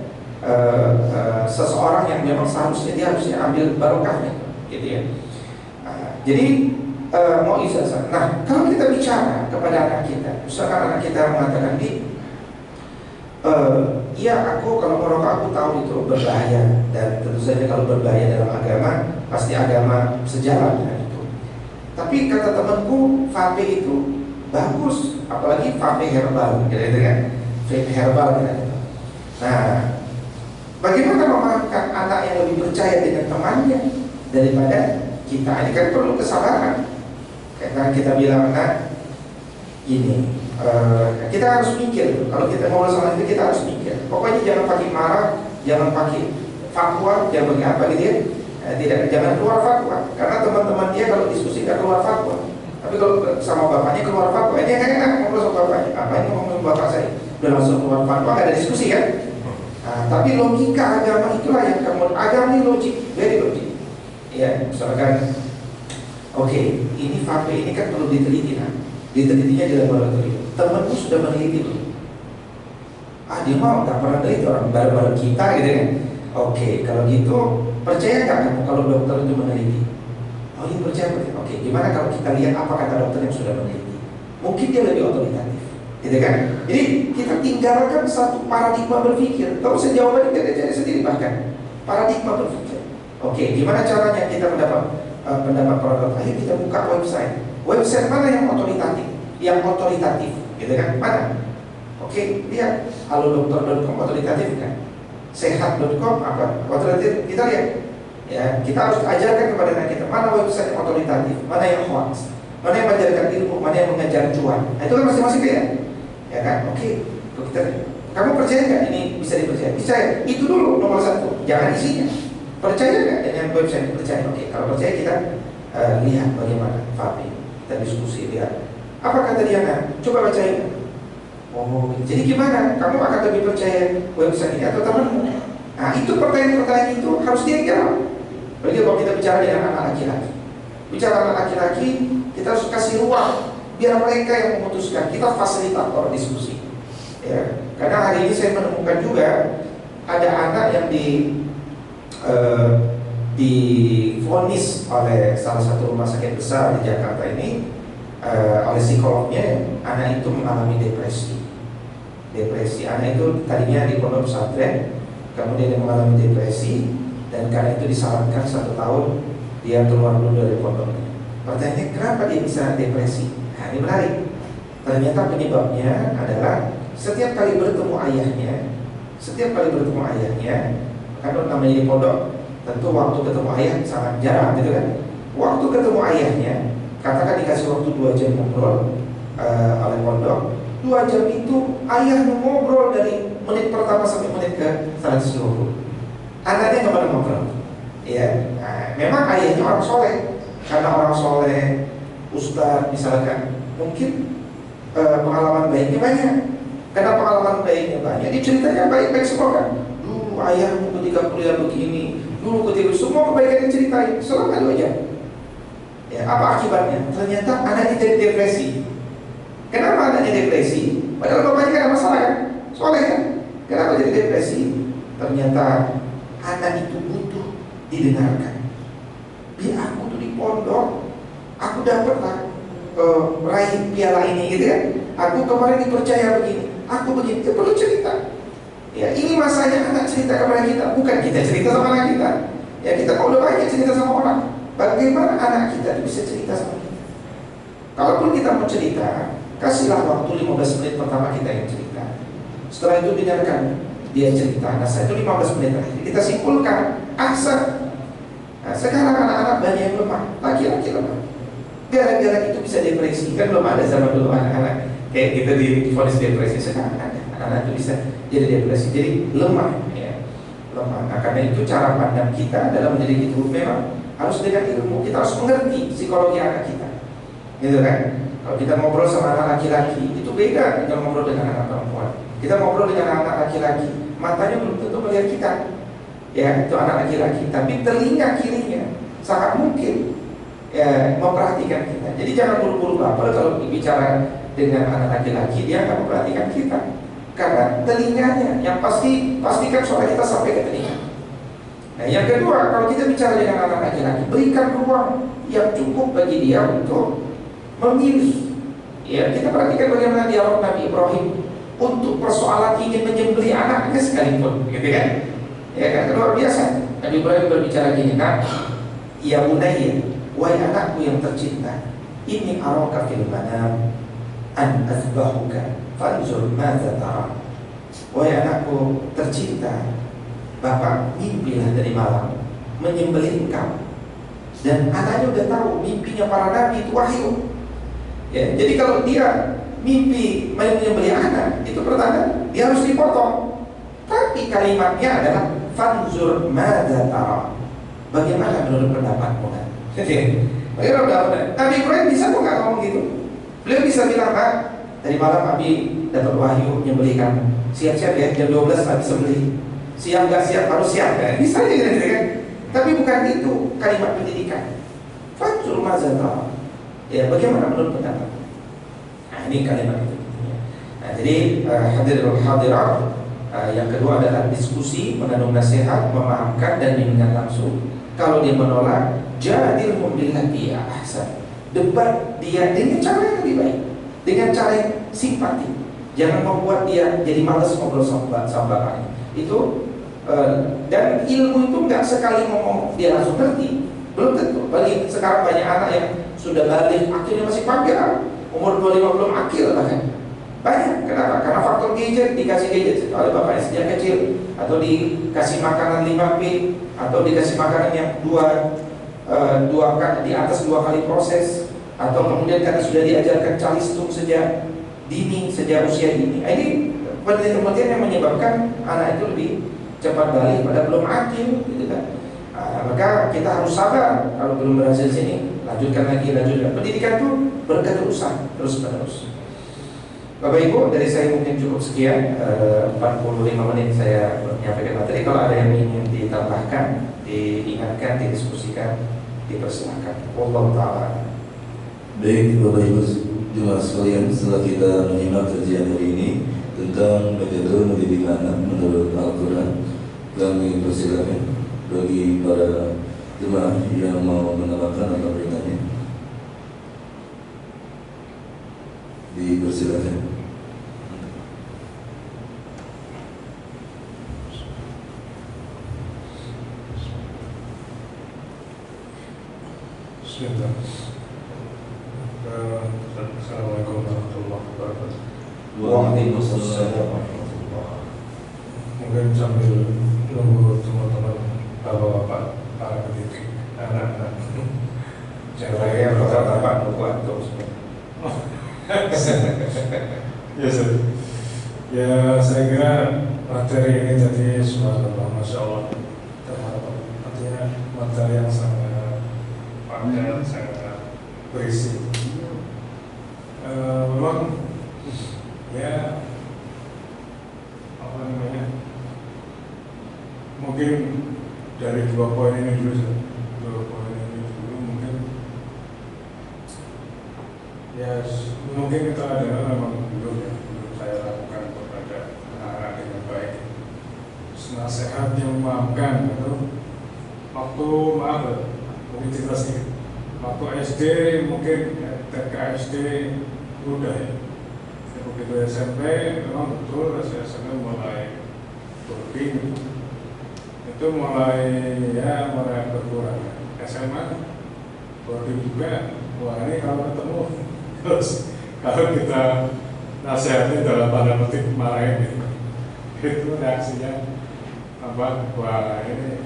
seseorang yang memang seharusnya dia harusnya ambil barokahnya, gitu ya. Jadi mau ijazah. Nah, kalau kita bicara kepada anak kita, misalkan anak kita mengatakan iya, aku kalau merokok aku tahu itu berbahaya, dan tentu saja kalau berbahaya dalam agama pasti agama sejalan dengan itu. Tapi kata temanku vape itu bagus, apalagi vape herbal, gitu kan? Vape herbal gitu. Nah, bagaimana memahamkan anak yang lebih percaya dengan temannya daripada kita? Ini kan perlu kesabaran. Karena kita bilang anak ini, kita harus mikir. Kalau kita ngobrol sama itu, kita harus mikir. Pokoknya jangan pakai marah, jangan pakai fatwa, jangan pakai apa gitu ya. Jangan keluar fatwa, karena teman-teman dia kalau diskusi nggak keluar fatwa. Tapi kalau sama bapaknya keluar fatwa, ini kan enak ngobrol sama bapaknya. Apa ini ngomong sama bapak saya? Udah langsung keluar fatwa, nggak ada diskusi kan? Tapi logika agama itulah yang kamu, agama ini logik, very logik. Ya, misalkan, oke, ini vape ini kan perlu diteliti, ditelitinya di laboratorium. Temanku sudah meneliti belum? Dia mau nggak pernah teliti, orang baru-baru kita gitu kan? Oke, kalau gitu percaya nggak kamu kalau dokter itu meneliti? Oh ini percaya. Oke, gimana kalau kita lihat apa kata dokter yang sudah meneliti? Mungkin dia lebih otoritatif, gitu kan? Jadi kita tinggalkan satu paradigma berpikir. Kalau usah jawabannya kita cari sendiri, bahkan paradigma berpikir. Oke, gimana caranya kita mendapat pendapat produk? Ayo kita buka website. Website mana yang otoritatif? Yang otoritatif, gitu kan? Mana? Oke, lihat halodokter.com otoritatif kan? Sehat.com apa? Otoritatif, kita lihat. Ya, kita harus ajarkan kepada anak kita mana website yang otoritatif, mana yang hoax, mana yang mengajarkan ilmu, mana yang mengejar cuan. Nah, itu kan masing-masing ya. Ya kan? Oke, kamu percaya nggak ini bisa dipercaya? Percaya. Itu dulu nomor 1. Jangan isinya. Percaya nggak dengan website? Percaya. Oke, kalau percaya kita lihat bagaimana vape. Kita diskusi, lihat apa kata dia. Coba bacain. Oh, jadi gimana? Kamu akan lebih percaya website ini atau temanmu? Nah, itu pertanyaan-pertanyaan itu harus dia jawab. Berarti kalau kita bicara dengan anak laki-laki, bicara anak laki-laki, kita harus kasih ruang biar mereka yang memutuskan. Kita fasilitator diskusi. Ya, karena hari ini saya menemukan juga ada anak yang divonis oleh salah satu rumah sakit besar di Jakarta ini, oleh psikolognya, anak itu mengalami depresi. Anak itu tadinya di pondok pesantren, kemudian dia mengalami depresi, dan karena itu disarankan 1 tahun dia keluar dulu dari pondok. Pertanyaannya, kenapa dia bisa depresi? Nah, ini menarik. Ternyata penyebabnya adalah setiap kali bertemu ayahnya, kalau namanya di pondok tentu waktu ketemu ayah sangat jarang gitu kan. Waktu ketemu ayahnya, katakan dikasih waktu 2 jam ngobrol oleh pondok, 2 jam itu ayah ngobrol dari menit pertama sampai menit ke 120. Anaknya nggak pada ngobrol. Ya, nah, memang ayahnya orang soleh, karena orang soleh, ustadz misalkan, mungkin pengalaman baiknya banyak. Karena pengalaman baiknya banyak, diceritanya baik-baik semua kan. Dulu ayahmu ketika kuliah begini, dulu ketika semua kebaikan diceritain selama 2 jam. Ya, apa akibatnya? Ternyata anaknya jadi depresi. Kenapa anaknya depresi? Padahal bapaknya kan ada masalah kan, soleh kan. Kenapa jadi depresi? Ternyata anak itu butuh didengarkan. Biar aku tuh di pondok, aku dapat lah meraih piala ini gitu kan. Aku kemarin dipercaya begini, aku begini, dia perlu cerita. Ya, ini masanya anak cerita kepada kita, bukan kita cerita sama anak kita. Ya, kita kalau udah banyak cerita sama orang, bagaimana anak kita bisa cerita sama kita? Kalaupun kita mau cerita, kasihlah waktu 15 menit pertama kita yang cerita. Setelah itu dengarkan dia cerita. Nah, itu 15 menit terakhir kita simpulkan ahsan. Nah, sekarang anak-anak banyak yang lemah, laki-laki lemah. Gara-gara itu bisa depresi. Kan belum ada zaman dulu anak-anak kayak kita divonis depresi. Sekarang ada anak-anak itu bisa jadi depresi, jadi lemah ya. Lemah. Nah, karena itu cara pandang kita dalam mendidik itu memang harus dengan ilmu. Kita harus mengerti psikologi anak kita, gitu kan. Kalau kita ngobrol sama anak laki-laki itu beda dengan ngobrol dengan anak perempuan. Kita ngobrol dengan anak laki-laki, matanya belum tentu melihat kita. Ya, itu anak laki-laki, tapi telinga kirinya sangat mungkin ya memperhatikan kita. Jadi jangan buru-buru baper kalau bicara dengan anak laki-laki, dia akan memperhatikan kita. Karena telinganya yang pastikan suara kita sampai ke telinga. Nah, yang kedua, kalau kita bicara dengan anak laki-laki, berikan ruang yang cukup bagi dia untuk memilih. Ya, kita perhatikan bagaimana dialog Nabi Ibrahim untuk persoalan ingin menyembelih anaknya sekalipun, gitu kan? Ya kan, luar biasa. Nabi Ibrahim berbicara gini, nah, ya bunayya, wahai anakku yang tercinta, inni araka fil manam an azbahuka fanzur madza tara. Wahai anakku tercinta, bapak mimpilah dari malam menyembelih engkau. Dan anaknya udah tahu mimpinya para nabi itu wahyu. Ya, jadi kalau dia mimpi menyembelih anak, itu pertanda dia harus dipotong. Tapi kalimatnya adalah fanzur madza tara. Bagaimana menurut pendapatmu kan? Bagaimana pendapatnya? Nabi Ibrahim bisa kok nggak ngomong gitu? Beliau bisa bilang, Pak, tadi malam Abi dapat wahyu menyembelihkan. Siap-siap ya, jam 12 Abi sembelih. Siap nggak siap harus siap kan? Bisa aja gitu kan? Tapi bukan itu kalimat pendidikan. Fanzur madza tara. Ya, bagaimana menurut pendapat? Nah, ini kalimat itu. Nah, jadi hadirin hadirat, yang kedua adalah diskusi, mengandung nasihat, memahamkan dan bimbingan langsung. Kalau dia menolak, jadilhum billati ahsan. Debat dia dengan cara yang lebih baik, dengan cara yang simpati. Jangan membuat dia jadi malas ngobrol sama bapaknya. Itu dan ilmu itu nggak sekali ngomong dia langsung ngerti. Belum tentu. Bagi sekarang banyak anak yang sudah balik, akhirnya masih panggilan, umur 25 belum akil bahkan. Banyak. Kenapa? Karena faktor gadget, dikasih gadget oleh bapaknya sejak kecil, atau dikasih makanan 5P, atau dikasih makanan yang di atas 2 kali proses, atau kemudian karena sudah diajarkan calistung sejak dini, sejak usia dini. Ini penelitian yang menyebabkan anak itu lebih cepat balik pada belum akil, gitu kan. Maka kita harus sabar. Kalau belum berhasil sini, lanjutkan lagi. Pendidikan itu berketerusan, terus menerus. Bapak Ibu, dari saya mungkin cukup sekian. 45 menit saya menyampaikan materi. Kalau ada yang ingin ditambahkan, diingatkan, didiskusikan, dipersilakan. Wallahu ta'ala. Baik, Bapak Ibu jemaah sekalian, setelah kita menyimak kajian hari ini tentang metode mendidik anak menurut Al-Quran, kami persilakan bagi para jemaah yang mau menambahkan atau bertanya, dipersilakan. Bismillah. Assalamualaikum warahmatullahi wabarakatuh. Waalaikumsalam warahmatullahi wabarakatuh. Mungkin sambil nunggu teman-teman bapak-bapak, para pendidik, anak-anak. Saya bapak buat terus. Ya, saya kira materi ini tadi subhanallah, masya Allah, artinya materi yang sangat padat, sangat berisi. Memang ya apa namanya, mungkin dari dua poin ini dulu mungkin ya mungkin kita adalah memang belum saya lakukan kepada anak-anak dengan baik. Nasihat yang memaafkan itu waktu mungkin cerita sedikit. Waktu SD mungkin TK SD mudah ya. Begitu SMP memang betul saya mulai boarding itu mulai berkurang. SMA boarding juga. Wah, ini kalau ketemu terus kalau kita nasihatnya dalam tanda petik marahin itu reaksinya apa? Wah, ini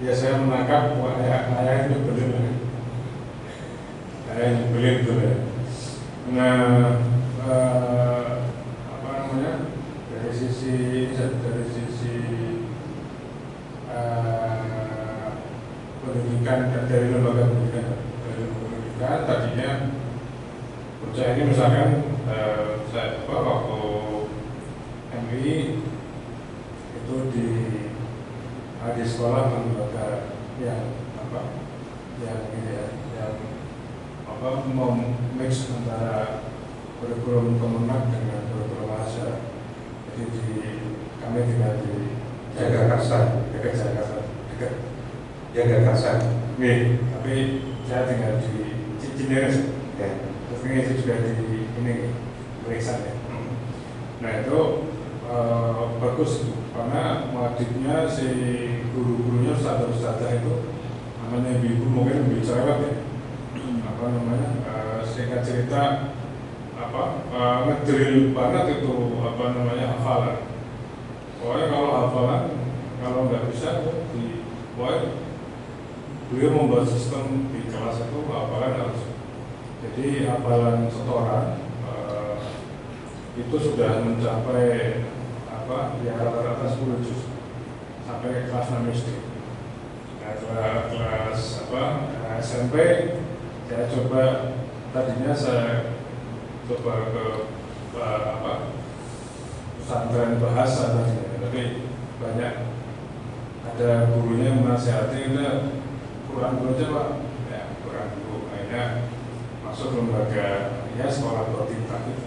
ya saya menangkap wah ayah nyebelin gitu ya. Nah, apa namanya, dari sisi pendidikan dan dari lembaga pendidikan tadinya bocah ini misalkan saya waktu MI itu di sekolah lembaga yang mau mix antara kurikulum Kemenak dengan kurikulum Asia. Jadi kami tinggal di Jagakarsa. Nih, tapi saya tinggal di Cineres. Ya. Terus ini juga di Berisan ya. Nah itu bagus karena wajibnya si guru-gurunya ustadzah itu namanya ibu mungkin lebih cerewet ya. Singkat cerita ngedrill banget itu hafalan. Pokoknya kalau hafalan kalau nggak bisa beliau membuat sistem di kelas itu hafalan harus. Jadi hafalan setoran itu sudah mencapai rata-rata 10 juz sampai kelas 6 SD. Nah, kelas SMP saya coba ke pesantren bahasa tadinya, tapi banyak ada gurunya yang menasihati kurang guru aja Pak, ya kurang guru, akhirnya masuk lembaga sekolah bertinta gitu.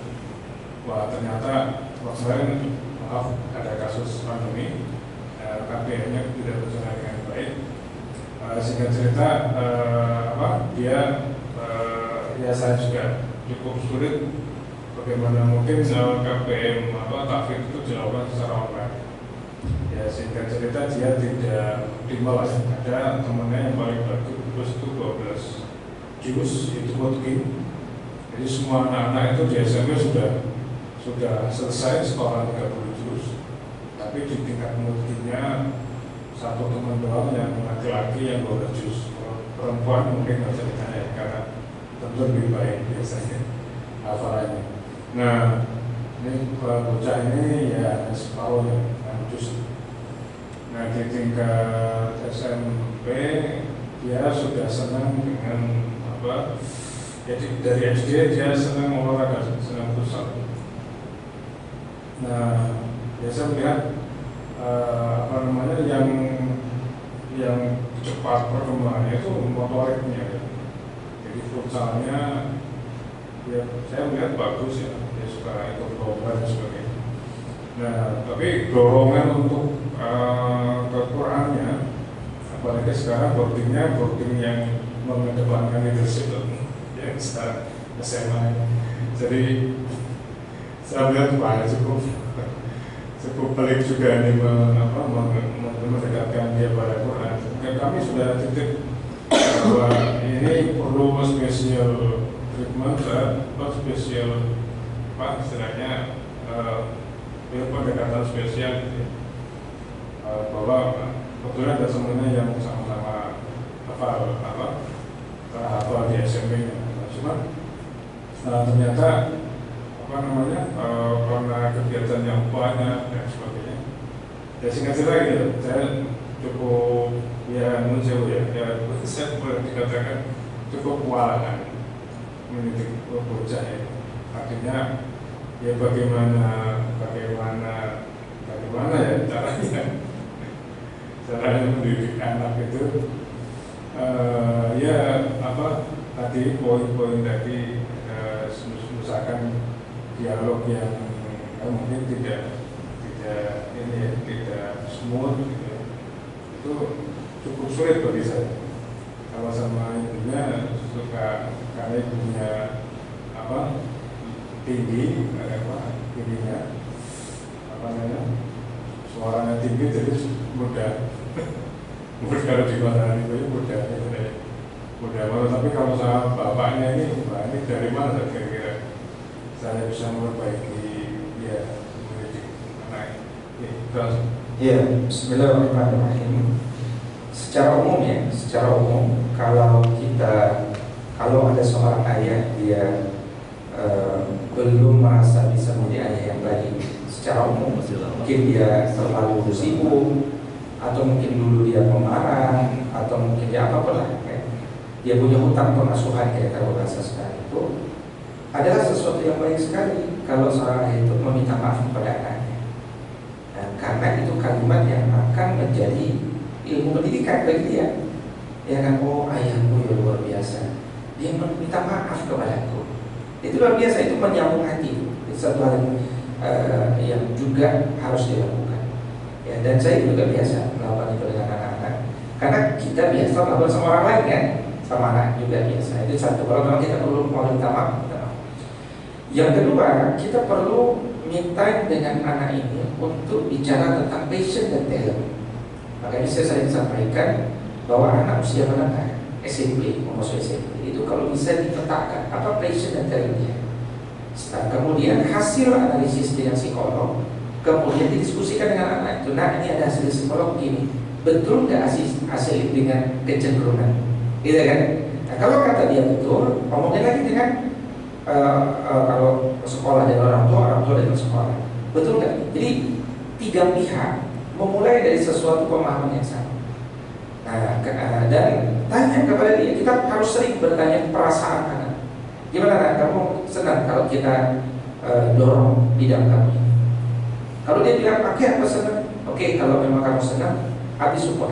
Wah ternyata kemarin maaf ada kasus pandemi, KPM-nya tidak berjalan dengan baik. Singkat cerita saya juga cukup sulit bagaimana mungkin KPM tahfidz itu dilakukan secara online. Ya singkat cerita dia tidak dibalas. Ada temannya yang paling bagus itu 12 juz itu mungkin. Jadi semua anak-anak itu di SMP sudah selesai sekolah 30 juz. Tapi di tingkat mungkinnya satu teman doang yang laki-laki yang 12 juz. Perempuan mungkin nggak bisa ditanya karena tentu lebih baik biasanya hafalannya. Nah, ini bocah ini ya separuhnya 6 juz. Nah, di tingkat SMP dia sudah senang dengan jadi dari SD dia senang olahraga, senang futsal. Nah, biasa melihat yang cepat perkembangannya itu motoriknya. Jadi futsalnya ya saya melihat bagus ya, dia suka ikut lomba dan sebagainya. Nah, tapi dorongan untuk ke Qurannya, apalagi sekarang boarding yang mengedepankan leadership yang sekarang SMA. Jadi saya melihat cukup pelik juga ini mendekatkan dia pada Quran. Kami sudah titip bahwa ini perlu special treatment istilahnya pendekatan spesial gitu. bahwa kebetulan ada temennya yang sama-sama hafal di SMP-nya. Cuma ternyata karena kegiatan yang banyak dan sebagainya. Ya singkat cerita gitu, saya cukup saya boleh dikatakan cukup kewalahan mendidik bocah ya. Artinya ya bagaimana ya caranya mendidik anak itu tadi poin-poin tadi misalkan dialog yang mungkin tidak smooth gitu. Itu cukup sulit bagi saya. Kalau sama ibunya suka karena ibunya tingginya suaranya tinggi jadi mudah kalau di mana itu mudah malu. Tapi kalau sama bapaknya ini dari mana kira-kira saya bisa memperbaiki mendidik anak ini. Ya, bismillahirrahmanirrahim. Secara umum kalau ada seorang ayah dia belum merasa bisa menjadi ayah yang baik, secara umum mungkin dia terlalu sibuk, atau mungkin dulu dia pemarah, atau mungkin dia apapun lah, dia punya hutang pengasuhan kayak kalau bahasa sekarang itu adalah sesuatu yang baik sekali kalau seorang ayah itu meminta maaf kepada anaknya. Dan karena itu kalimat yang akan menjadi ilmu pendidikan bagi dia. Ya kan, oh ayahku ya luar biasa, dia meminta maaf kepadaku. Itu luar biasa, itu menyambung hati. Itu satu hal yang juga harus dilakukan. Ya, dan saya juga biasa melakukan itu dengan anak-anak, karena kita biasa melakukan sama orang lain kan, sama anak juga biasa. Itu satu. Kalau memang kita perlu mau minta maaf. Yang kedua, kita perlu minta dengan anak ini untuk bicara tentang passion dan talent. Makanya saya sering sampaikan bahwa anak usia menengah SMP, masuk SMP itu kalau bisa dipetakan apa passion dan talentnya. Setelah kemudian hasil analisis dengan psikolog, kemudian didiskusikan dengan anak itu. Nah, ini ada hasil psikolog begini, betul nggak hasil dengan kecenderungan, gitu kan? Nah, kalau kata dia betul, ngomongin lagi dengan kalau sekolah dengan orang tua dengan sekolah, betul nggak? Jadi 3 pihak memulai dari sesuatu pemahaman yang sama. Nah, dan tanya kepada dia. Kita harus sering bertanya perasaan anak. Gimana anak, kamu senang kalau kita dorong bidang kamu ini? Kalau dia bilang, oke, aku senang. Oke, kalau memang kamu senang, Abi support.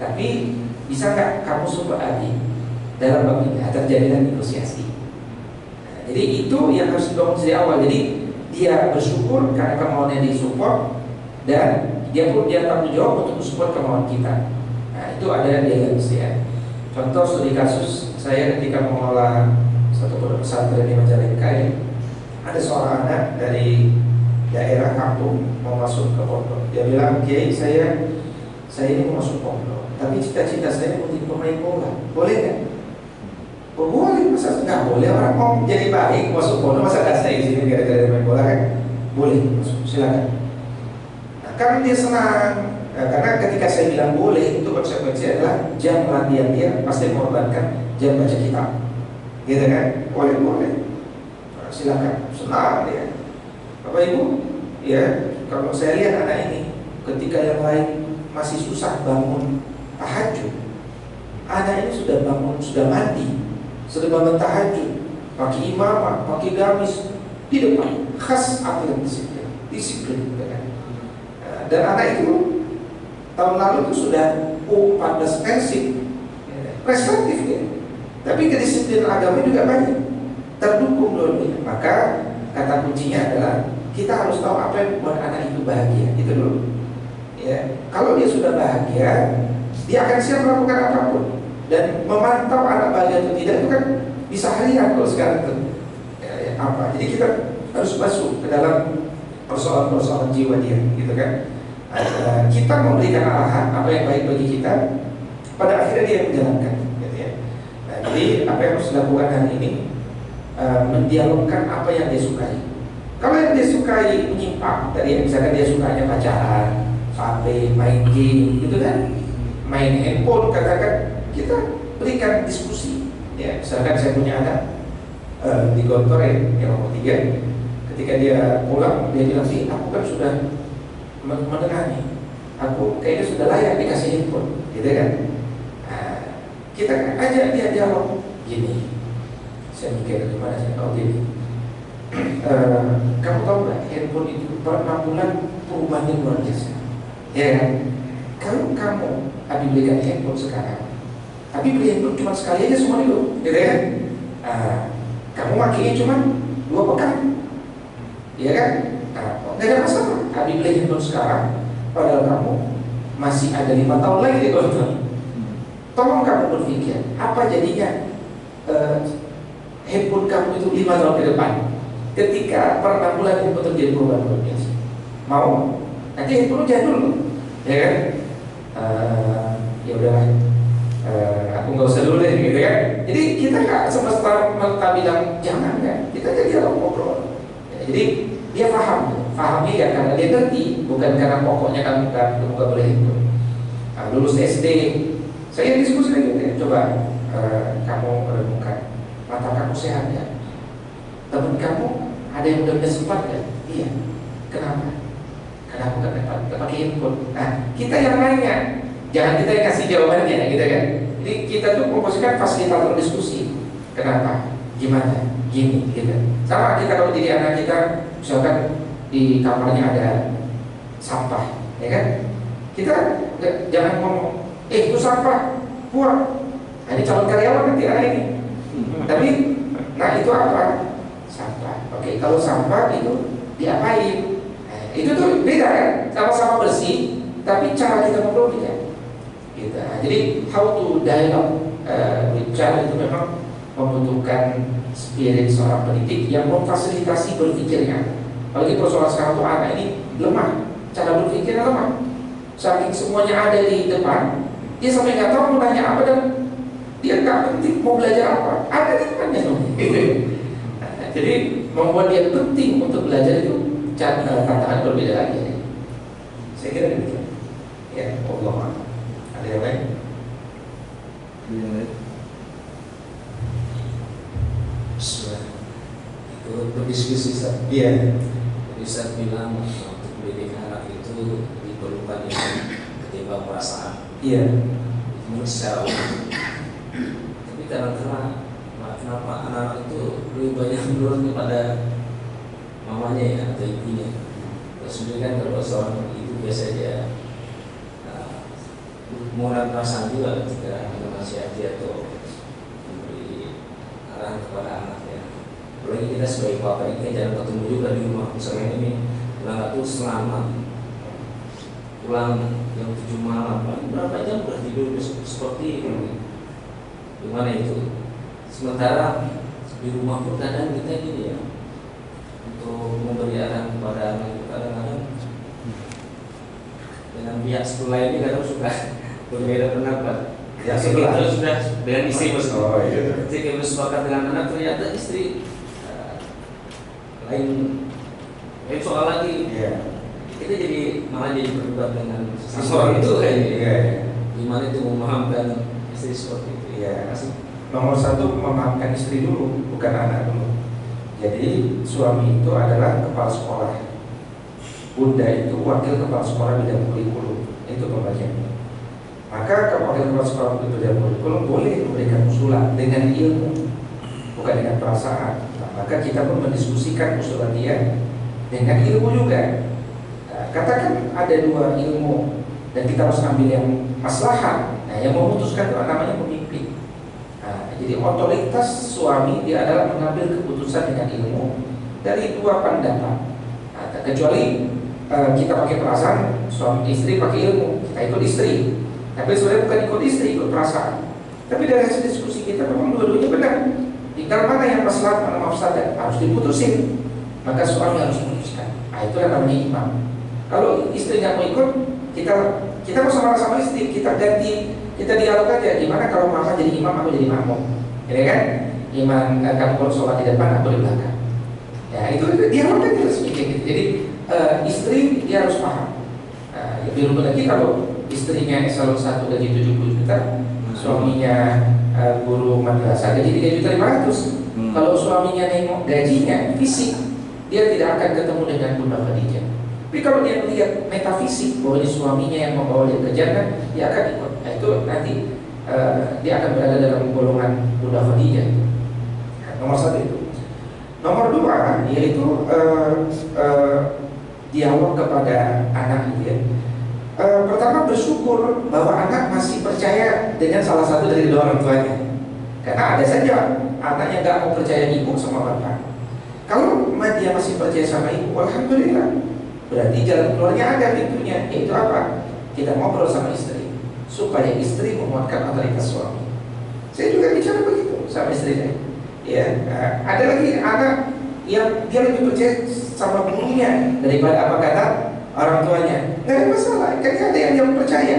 Tapi bisa nggak kamu support Abi dalam bab ini? Terjadilah negosiasi. Jadi itu yang harus dibangun dari awal. Jadi dia bersyukur karena kemauannya disupport, dan dia pun tanggung jawab untuk support kemauan kita. Nah, itu ada dialogis ya. Contoh studi kasus saya ketika mengelola satu pondok pesantren di Majalengka, ada seorang anak dari daerah kampung mau masuk ke pondok. Dia bilang, Kiai, saya ini mau masuk pondok, tapi cita-cita saya mau jadi pemain bola. Boleh nggak? Oh, boleh, masa nggak boleh? Orang mau jadi baik masuk pondok, masa nggak stay di sini gara-gara main bola kan? Boleh masuk, silakan. Nah, karena dia senang, karena ketika saya bilang boleh, itu konsekuensinya adalah jam latihan dia pasti mengorbankan jam baca kitab, gitu kan? Boleh, silakan, senang dia. Bapak Ibu, ya kalau saya lihat anak ini, ketika yang lain masih susah bangun tahajud, anak ini sudah bangun, sudah mandi, sudah bangun tahajud, pakai imamah, pakai gamis di depan, khas atlet disiplin, kan? Dan anak itu tahun lalu itu sudah U14 Persib, prestatif ya. Tapi kedisiplinan agama juga banyak, terdukung dulu. Maka kata kuncinya adalah kita harus tahu apa yang membuat anak itu bahagia, itu dulu. Ya, kalau dia sudah bahagia, dia akan siap melakukan apapun. Dan memantau anak bahagia atau tidak itu kan bisa harian kalau sekarang itu. Apa? Jadi kita harus masuk ke dalam persoalan-persoalan jiwa dia, gitu kan? Kita memberikan arahan apa yang baik bagi kita, pada akhirnya dia menjalankan, gitu ya. Nah, jadi apa yang harus dilakukan hari ini, mendialogkan apa yang dia sukai. Kalau yang dia sukai menyimpang, tadi misalkan dia sukanya pacaran, HP, main game, gitu kan, main handphone, katakan kita berikan diskusi. Ya, misalkan saya punya anak di kantor yang nomor 3, ketika dia pulang dia bilang sih, aku kan sudah mendengar nih, aku kayaknya sudah layak dikasih handphone, gitu kan. Nah, kita ajak dia dialog gini. Saya mikir gimana sih kalau gini. Kamu tahu nggak, handphone itu per 6 bulan perubahannya luar biasa, ya kan? Kalau kamu Abi belikan handphone sekarang, Abi beli handphone cuma sekali aja semua itu, gitu kan? Kamu makainya cuma 2 pekan, ya kan? Nggak ada masalah. Abi beli handphone sekarang, padahal kamu masih ada 5 tahun lagi di kantor. Tolong kamu berpikir, apa jadinya handphone kamu itu 5 tahun ke depan? Ketika per 6 bulan itu terjadi perubahan luar biasa, mau nanti handphone jadul loh, ya kan? Ya udahlah, aku nggak usah dulu deh, gitu kan? Jadi kita nggak semesta bilang jangan kan? Kita jadi ngobrol. Ya, jadi dia pahamnya ya karena dia ngerti, bukan karena pokoknya kamu nggak boleh handphone. Lulus SD, saya diskusi lagi, ya, coba kamu renungkan, mata kamu sehat ya? Teman kamu ada yang udah sempat ya? Iya. Kenapa? Karena aku nggak pakai handphone. Nah, kita yang nanya, jangan kita yang kasih jawabannya, gitu kan? Jadi kita tuh memposisikan fasilitator diskusi. Kenapa? Gimana? Gini, gitu. Sama kita kalau jadi anak kita, misalkan di kamarnya ada sampah, ya kan? Kita jangan ngomong, itu sampah, buang. Nah, ini calon karyawan nanti anak ini. Tapi, nah itu apa? Sampah. Oke, kalau sampah itu diapain? Nah, itu tuh beda kan? Sama-sama bersih, tapi cara kita ngobrol beda. Gitu. Nah, jadi how to dialogue with child itu memang membutuhkan spirit seorang pendidik yang memfasilitasi berpikirnya. Apalagi persoalan sekarang tuh anak ini lemah, cara berpikirnya lemah. Saking semuanya ada di depan, dia sampai nggak tahu mau nanya apa dan dia nggak penting mau belajar apa. Ada di depannya, gitu. Jadi membuat dia penting untuk belajar itu tantangan berbeda lagi. Saya kira demikian. Ya, Allah. Ada yang lain? Yang lain? Itu berdiskusi Ustaz. Iya. Jadi Ustaz bilang untuk mendidik anak itu diperlukan ilmu ketimbang perasaan. Iya. Menurut secara umum. Tapi karena kenapa anak itu lebih banyak menurut kepada mamanya ya atau ibunya. Terus kan kalau seorang ibu biasanya menggunakan perasaan juga ketika menasihati atau memberi arahan kepada anaknya. Apalagi kita sebagai bapak ini kan jarang ketemu juga di rumah. Misalnya ini pulang tuh setengah 6, pulang jam 7 malam, berapa jam udah tidur seperti ini. Gimana itu? Sementara di rumah pun kadang kita gini ya, untuk memberi arahan kepada anak itu kadang-kadang dengan pihak sekolah ini kadang suka berbeda pendapat. Ya sebelah itu sudah dengan istri maksudnya. Oh iya. Ketika bersepakat dengan anak ternyata istri lain soal lagi. Iya. Kita jadi malah jadi berdebat dengan Seseorang itu kayaknya. Iya. Gimana itu memahamkan istri seperti itu? Iya. Nomor 1 memahamkan istri dulu, bukan anak dulu. Jadi suami itu adalah kepala sekolah, bunda itu wakil kepala sekolah bidang kurikulum. Itu pembagiannya. Maka wakil kepala sekolah bidang kurikulum boleh memberikan usulan dengan ilmu, bukan dengan perasaan. Nah, maka kita pun mendiskusikan usulan dia dengan ilmu juga. Nah, katakan ada 2 ilmu dan kita harus ambil yang maslahat. Nah, yang memutuskan itu namanya pemimpin. Jadi otoritas suami dia adalah mengambil keputusan dengan ilmu dari 2 pandangan. Kecuali kita pakai perasaan, suami istri pakai ilmu, kita ikut istri. Tapi sebenarnya bukan ikut istri, ikut perasaan. Tapi dari hasil diskusi kita memang dua-duanya benar. Tinggal mana yang maslahat, mana mafsadat harus diputusin. Maka suami harus memutuskan. Itu yang namanya imam. Kalau istri nggak mau ikut, kita mau sama-sama istri, kita ganti. Kita dialog aja, gimana kalau mama jadi imam, aku jadi makmum, ya kan? Imam kamu kalau sholat di depan, aku di belakang. Ya itu dialog aja harus kayak gitu. Jadi istri dia harus paham Lebih lagi kalau istrinya eselon 1 gaji 70 juta, suaminya guru madrasah gaji 3.500.000. Kalau suaminya nengok gajinya fisik, dia tidak akan ketemu dengan Bunda Khadijah. Tapi kalau dia melihat metafisik bahwa ini suaminya yang membawa dia ke jannah, dia akan ikut. Nah, itu nanti dia akan berada dalam golongan Bunda Khadijah. Nah, nomor 1 itu. Nomor 2 yaitu dialog kepada anak gitu ya. Pertama bersyukur bahwa anak masih percaya dengan salah satu dari kedua orang tuanya. Karena ada saja anak yang gak mau percaya ibu sama bapak. Kalau dia masih percaya sama ibu, alhamdulillah. Berarti jalan keluarnya ada pintunya. Yaitu apa? Kita ngobrol sama istri supaya istri menguatkan otoritas suami. Saya juga bicara begitu sama istri saya. Ya, ada lagi anak yang dia lebih percaya sama gurunya daripada apa kata orang tuanya. Nggak ada masalah, kan ada yang dia percaya.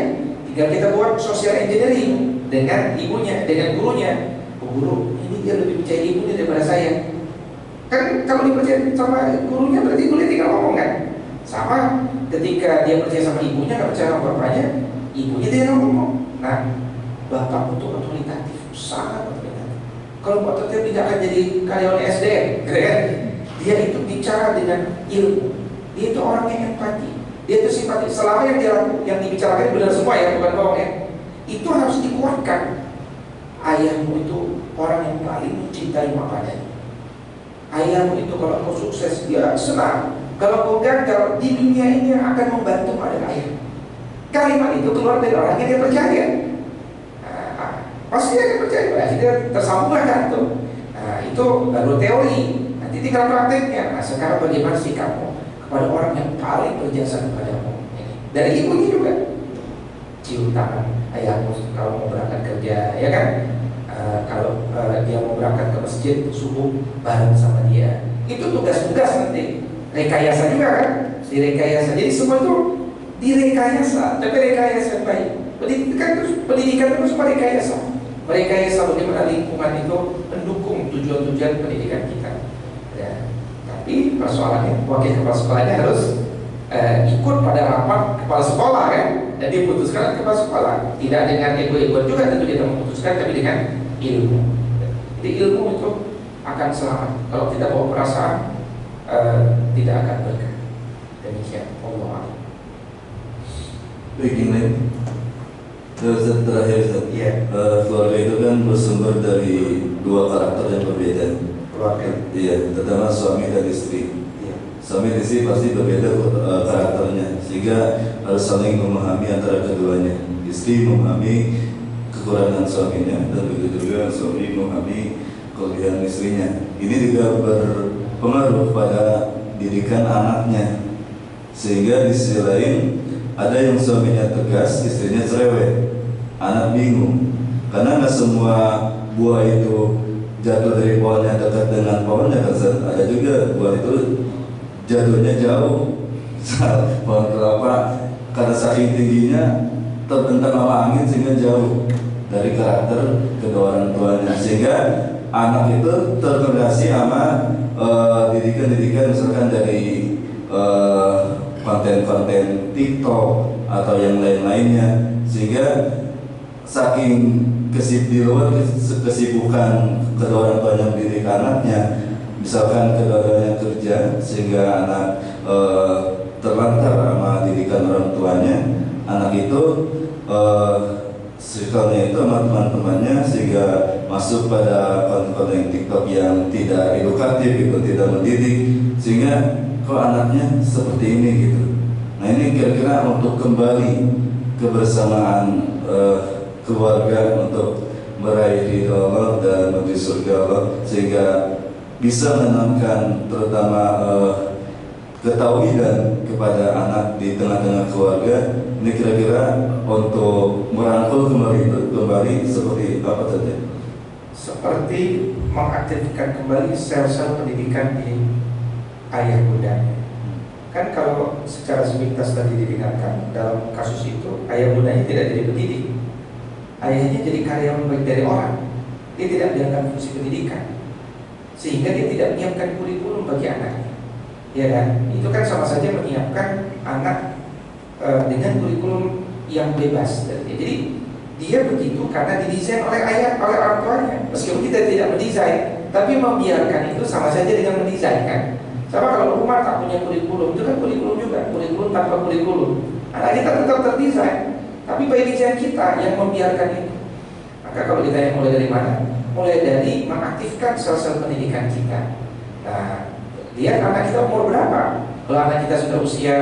Tinggal kita buat social engineering dengan ibunya, dengan gurunya. Oh, guru, ini dia lebih percaya ibunya daripada saya. Kan kalau dipercaya sama gurunya berarti gurunya tinggal ngomong kan. Sama ketika dia percaya sama ibunya, nggak percaya sama bapaknya, ibunya dia ngomong. Nah, bapak itu otoritatif, sangat otoritatif. Kalau bapak tetap tidak akan jadi karyawan SDM, kan? Dia itu bicara dengan ilmu. Dia itu orang yang empati. Dia itu simpati. Selama yang dibicarakan benar semua ya, bukan bohong ya. Itu harus dikuatkan. Ayahmu itu orang yang paling mencintai bapaknya. Ayahmu itu kalau kau sukses dia senang. Kalau kau gagal di dunia ini yang akan membantu adalah ayah. Kalimat itu keluar dari orang yang dia percaya. Pasti dia akan percaya. Berarti dia tersambunglah kan tuh. Itu baru teori. Nanti tinggal prakteknya. Nah, sekarang bagaimana sih kamu kepada orang yang paling berjasa kepadamu? Dari ibunya juga. Cium tangan ayahmu kalau mau berangkat kerja, ya kan? Kalau dia mau berangkat ke masjid subuh bareng sama dia. Itu tugas-tugas nanti. Rekayasa juga kan? Direkayasa. Jadi semua itu direkayasa, tapi rekayasa yang baik. Pendidikan itu semua rekayasa. Rekayasa bagaimana lingkungan itu mendukung tujuan-tujuan pendidikan kita. Ya. Tapi persoalannya wakil kepala sekolahnya harus ikut pada rapat kepala sekolah kan, dan diputuskan kepala sekolah. Tidak dengan ego-egoan juga tentu kita memutuskan, tapi dengan ilmu. Jadi ilmu itu akan selamat. Kalau kita bawa perasaan, tidak akan berkah. Demikian. Allah. Baik, ini terakhir, Iya. Keluarga itu kan bersumber dari dua karakter yang berbeda. Keluarga. Iya, terutama suami dan istri. Iya. Suami dan istri pasti berbeda karakternya, sehingga harus saling memahami antara keduanya. Istri memahami kekurangan suaminya, dan begitu juga suami memahami kelebihan istrinya. Ini juga berpengaruh pada didikan anaknya, sehingga di sisi lain ada yang suaminya tegas, istrinya cerewet. Anak bingung, karena nggak semua buah itu jatuh dari pohonnya dekat dengan pohonnya kan. Ada juga buah itu jatuhnya jauh. Pohon kelapa karena saking tingginya terbentang hawa angin sehingga jauh dari karakter kedua orang tuanya, sehingga anak itu terkondisi sama didikan-didikan misalkan dari konten-konten TikTok atau yang lain-lainnya, sehingga saking di luar kesibukan kedua orang tuanya mendidik anaknya, misalkan kedua-duanya kerja, sehingga anak terlantar sama didikan orang tuanya. Anak itu circle-nya itu sama teman-temannya, sehingga masuk pada konten TikTok yang tidak edukatif gitu, tidak mendidik, sehingga kok anaknya seperti ini gitu. Nah, ini kira-kira untuk kembali kebersamaan keluarga untuk meraih ridho Allah dan menuju surga Allah, sehingga bisa menanamkan terutama ketauhidan kepada anak di tengah-tengah keluarga. Ini kira-kira untuk merangkul kembali seperti apa saja? Seperti mengaktifkan kembali sel-sel pendidikan di ayah bundanya. Kan kalau secara sepintas tadi didengarkan, dalam kasus itu ayah bundanya tidak jadi pendidik. Ayahnya jadi karyawan baik dari orang. Dia tidak menjalankan fungsi pendidikan, sehingga dia tidak menyiapkan kurikulum bagi anaknya. Ya kan? Itu kan sama saja menyiapkan anak dengan kurikulum yang bebas. Jadi dia begitu karena didesain oleh orang tuanya. Meskipun kita tidak mendesain, tapi membiarkan itu sama saja dengan mendesain kan. Sama kalau rumah tak punya kurikulum, itu kan kurikulum juga, kurikulum tanpa kurikulum. Anak kita tetap terdesain, tapi by design kita yang membiarkan itu. Maka kalau kita yang mulai dari mana? Mulai dari mengaktifkan sel-sel pendidikan kita. Nah, lihat anak kita umur berapa. Kalau anak kita sudah usia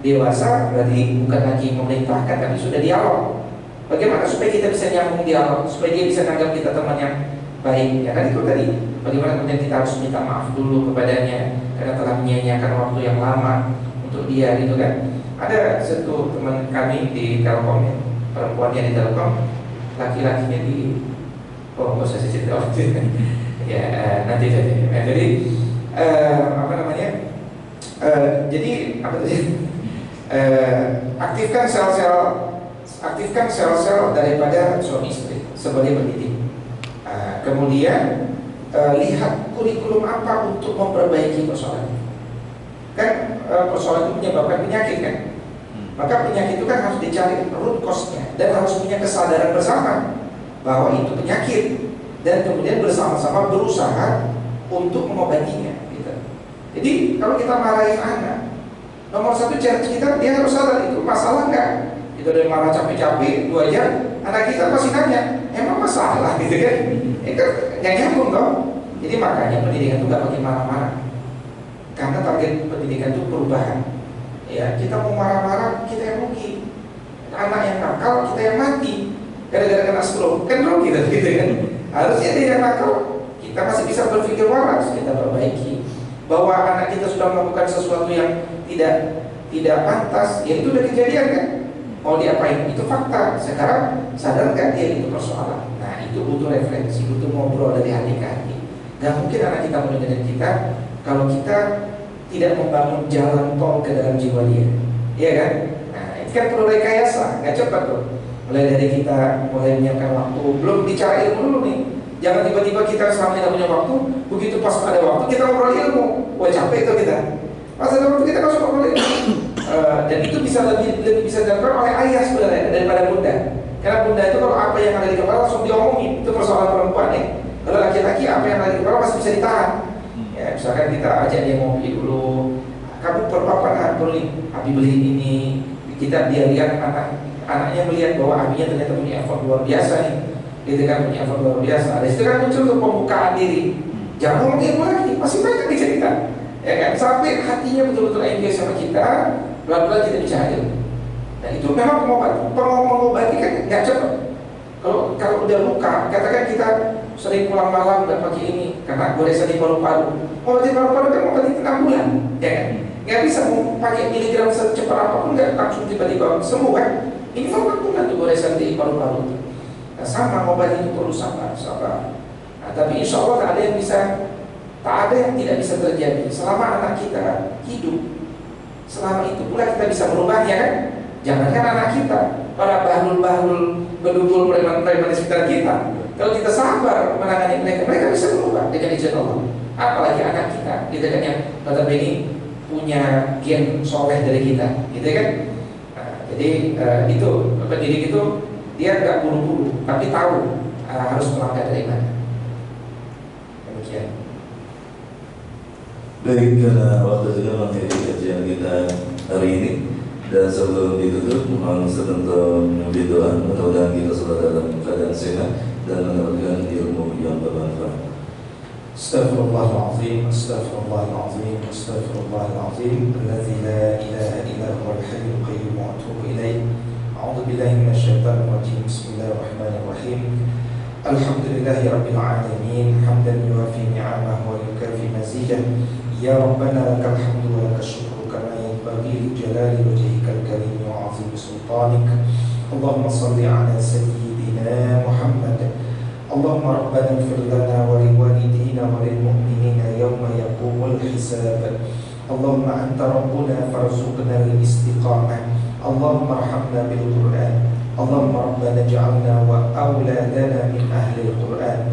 dewasa, berarti bukan lagi memerintahkan, tapi sudah dialog. Bagaimana supaya kita bisa nyambung dialog, supaya dia bisa menganggap kita teman yang baik. Ya kan itu tadi. Bagaimana kemudian kita harus minta maaf dulu kepadanya karena telah menyia-nyiakan waktu yang lama untuk dia, gitu kan. Ada satu teman kami di Telkom, ya, perempuannya di Telkom, laki-lakinya di nggak usah saya cerita waktu itu. Ya nanti saja. Jadi apa namanya? Jadi apa tadi? Aktifkan sel-sel daripada suami istri sebagai pendidik. Kemudian lihat kurikulum apa untuk memperbaiki persoalan. Kan persoalan itu menyebabkan penyakit kan. Maka penyakit itu kan harus dicari root cause-nya dan harus punya kesadaran bersama bahwa itu penyakit dan kemudian bersama-sama berusaha untuk mengobatinya. Gitu. Jadi kalau kita marahin anak, nomor satu challenge kita dia harus sadar itu masalah enggak. Itu dari marah capek-capek 2 jam, anak kita pasti nanya, emang masalah gitu kan? Kan nggak nyambung dong. Jadi makanya pendidikan itu nggak pakai marah-marah, karena target pendidikan itu perubahan. Ya kita mau marah-marah kita yang rugi, anak yang nakal kita yang mati gara-gara kena stroke kan rugi gitu kan. Harusnya dia yang nakal kita masih bisa berpikir waras, kita perbaiki. Bahwa anak kita sudah melakukan sesuatu yang tidak pantas, ya itu udah kejadian kan. Mau diapain? Itu fakta. Sekarang sadar nggak dia itu persoalan. Nah itu butuh referensi, butuh ngobrol dari hati ke hati. Gak mungkin anak kita mendengar kita kalau kita tidak membangun jalan tol ke dalam jiwa dia, iya kan? Nah itu kan perlu rekayasa, nggak cepat tuh. Mulai dari kita mulai menyiapkan waktu, belum bicara ilmu dulu nih. Jangan tiba-tiba kita selama tidak punya waktu, begitu pas ada waktu kita ngobrol ilmu, wah capek itu kita. Pas ada waktu kita langsung ngobrol ilmu. Dan itu bisa lebih bisa dilakukan oleh ayah sebenarnya daripada bunda. Karena bunda itu kalau apa yang ada di kepala langsung diomongin, itu persoalan perempuan ya. Kalau laki-laki apa yang ada di kepala masih bisa ditahan. Ya, misalkan kita ajak dia ngopi dulu, kamu perlu apa? Perlu Abi beli ini. Kita dia lihat anaknya melihat bahwa abinya ternyata punya effort luar biasa nih. Gitu kan, punya effort luar biasa. Ada situ kan muncul untuk pembukaan diri. Jangan ngomongin lagi, masih banyak dicerita. Ya kan, sampai hatinya betul-betul engage sama kita. Pelan-pelan kita bicara ilmu. Nah itu memang mengobati kan nggak cepat. Kalau udah luka, katakan kita sering pulang malam nggak pakai ini karena goresan di paru-paru. Obati paru-paru kan obati 6 bulan, ya kan? Nggak bisa mau pakai miligram secepat apapun nggak langsung tiba-tiba sembuh kan? Ini 4 bulan tuh goresan di paru-paru. Nah, sama obat itu perlu sabar. Nah, tapi insya Allah tak ada yang tidak bisa terjadi selama anak kita hidup. Selama itu pula kita bisa merubahnya kan. Jangankan anak kita, para bahlul-bahlul bedugul preman-preman di sekitar kita. Kalau kita sabar menangani mereka bisa berubah dengan izin Allah. Apalagi anak kita, gitu kan, yang notabene punya gen soleh dari kita, gitu kan. Nah, jadi itu pendidik itu dia nggak buru-buru, tapi tahu harus melangkah dari mana. Demikian. Baik, karena waktu sudah mengakhiri kajian kita hari ini, dan sebelum ditutup mohon sebentar menyebut doa, mudah-mudahan kita semua dalam keadaan sehat dan mendapatkan ilmu yang bermanfaat. Astaghfirullahaladzim, astaghfirullahaladzim, astaghfirullahaladzim, alladzi la ilaha illa huwal hayyul qayyum wa atubu ilaih. A'udzu billahi minasyaitonir rajim. Bismillahirrahmanirrahim. Alhamdulillahi rabbil alamin, hamdan yuwafi ni'amahu wa yukafi mazidah. Ya Rabbana lakal hamdu wa lakas syukru kama yanbaghi li jalali wajhikal karim wa 'azimi sultanik. Allahumma shalli ala sayyidina Muhammad. Allahumma rabbana ighfir lana wa liwalidina wa lil mu'minina yawma yaqumul hisab. Allahumma anta rabbuna farzuqna al-istiqamah. Allahumma arhamna bil Qur'an. Allahumma rabbana ij'alna wa awladana min ahli al-Qur'an.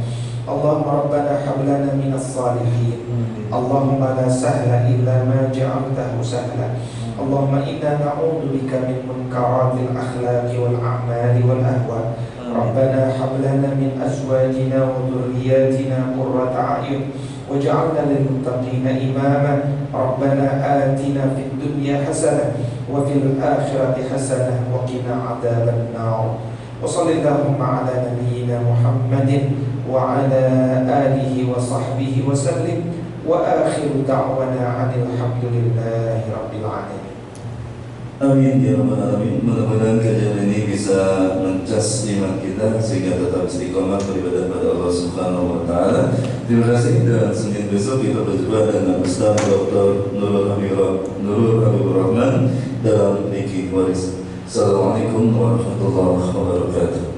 Allahumma rabbana hab lana minas salihin. Allahumma la sahla illa ma ja'altahu sahla. Allahumma inna na'udzubika min munkaratil akhlaqi wal a'mali wal ahwa. Rabbana hab lana min azwajina wa dhurriyyatina qurrata a'yun waj'alna lil muttaqina imama. Rabbana atina fid dunya hasanah wa fil akhirati hasanah wa qina adzaban nar. Wa sallallahu ala nabiyyina Muhammadin wa ala alihi wa sahbihi wa sallim. Wa akhiru da'wana 'anil hamdulillahi rabbil alamin. Amin ya rabbal alamin. Mudah-mudahan kajian ini bisa mencas iman kita sehingga tetap istiqomah beribadah pada Allah Subhanahu wa taala. Terima kasih, dan Senin besok kita berjumpa dengan Ustaz Dr. Nurul Habibur Rahman dalam Fikih Waris. Assalamualaikum warahmatullahi wabarakatuh.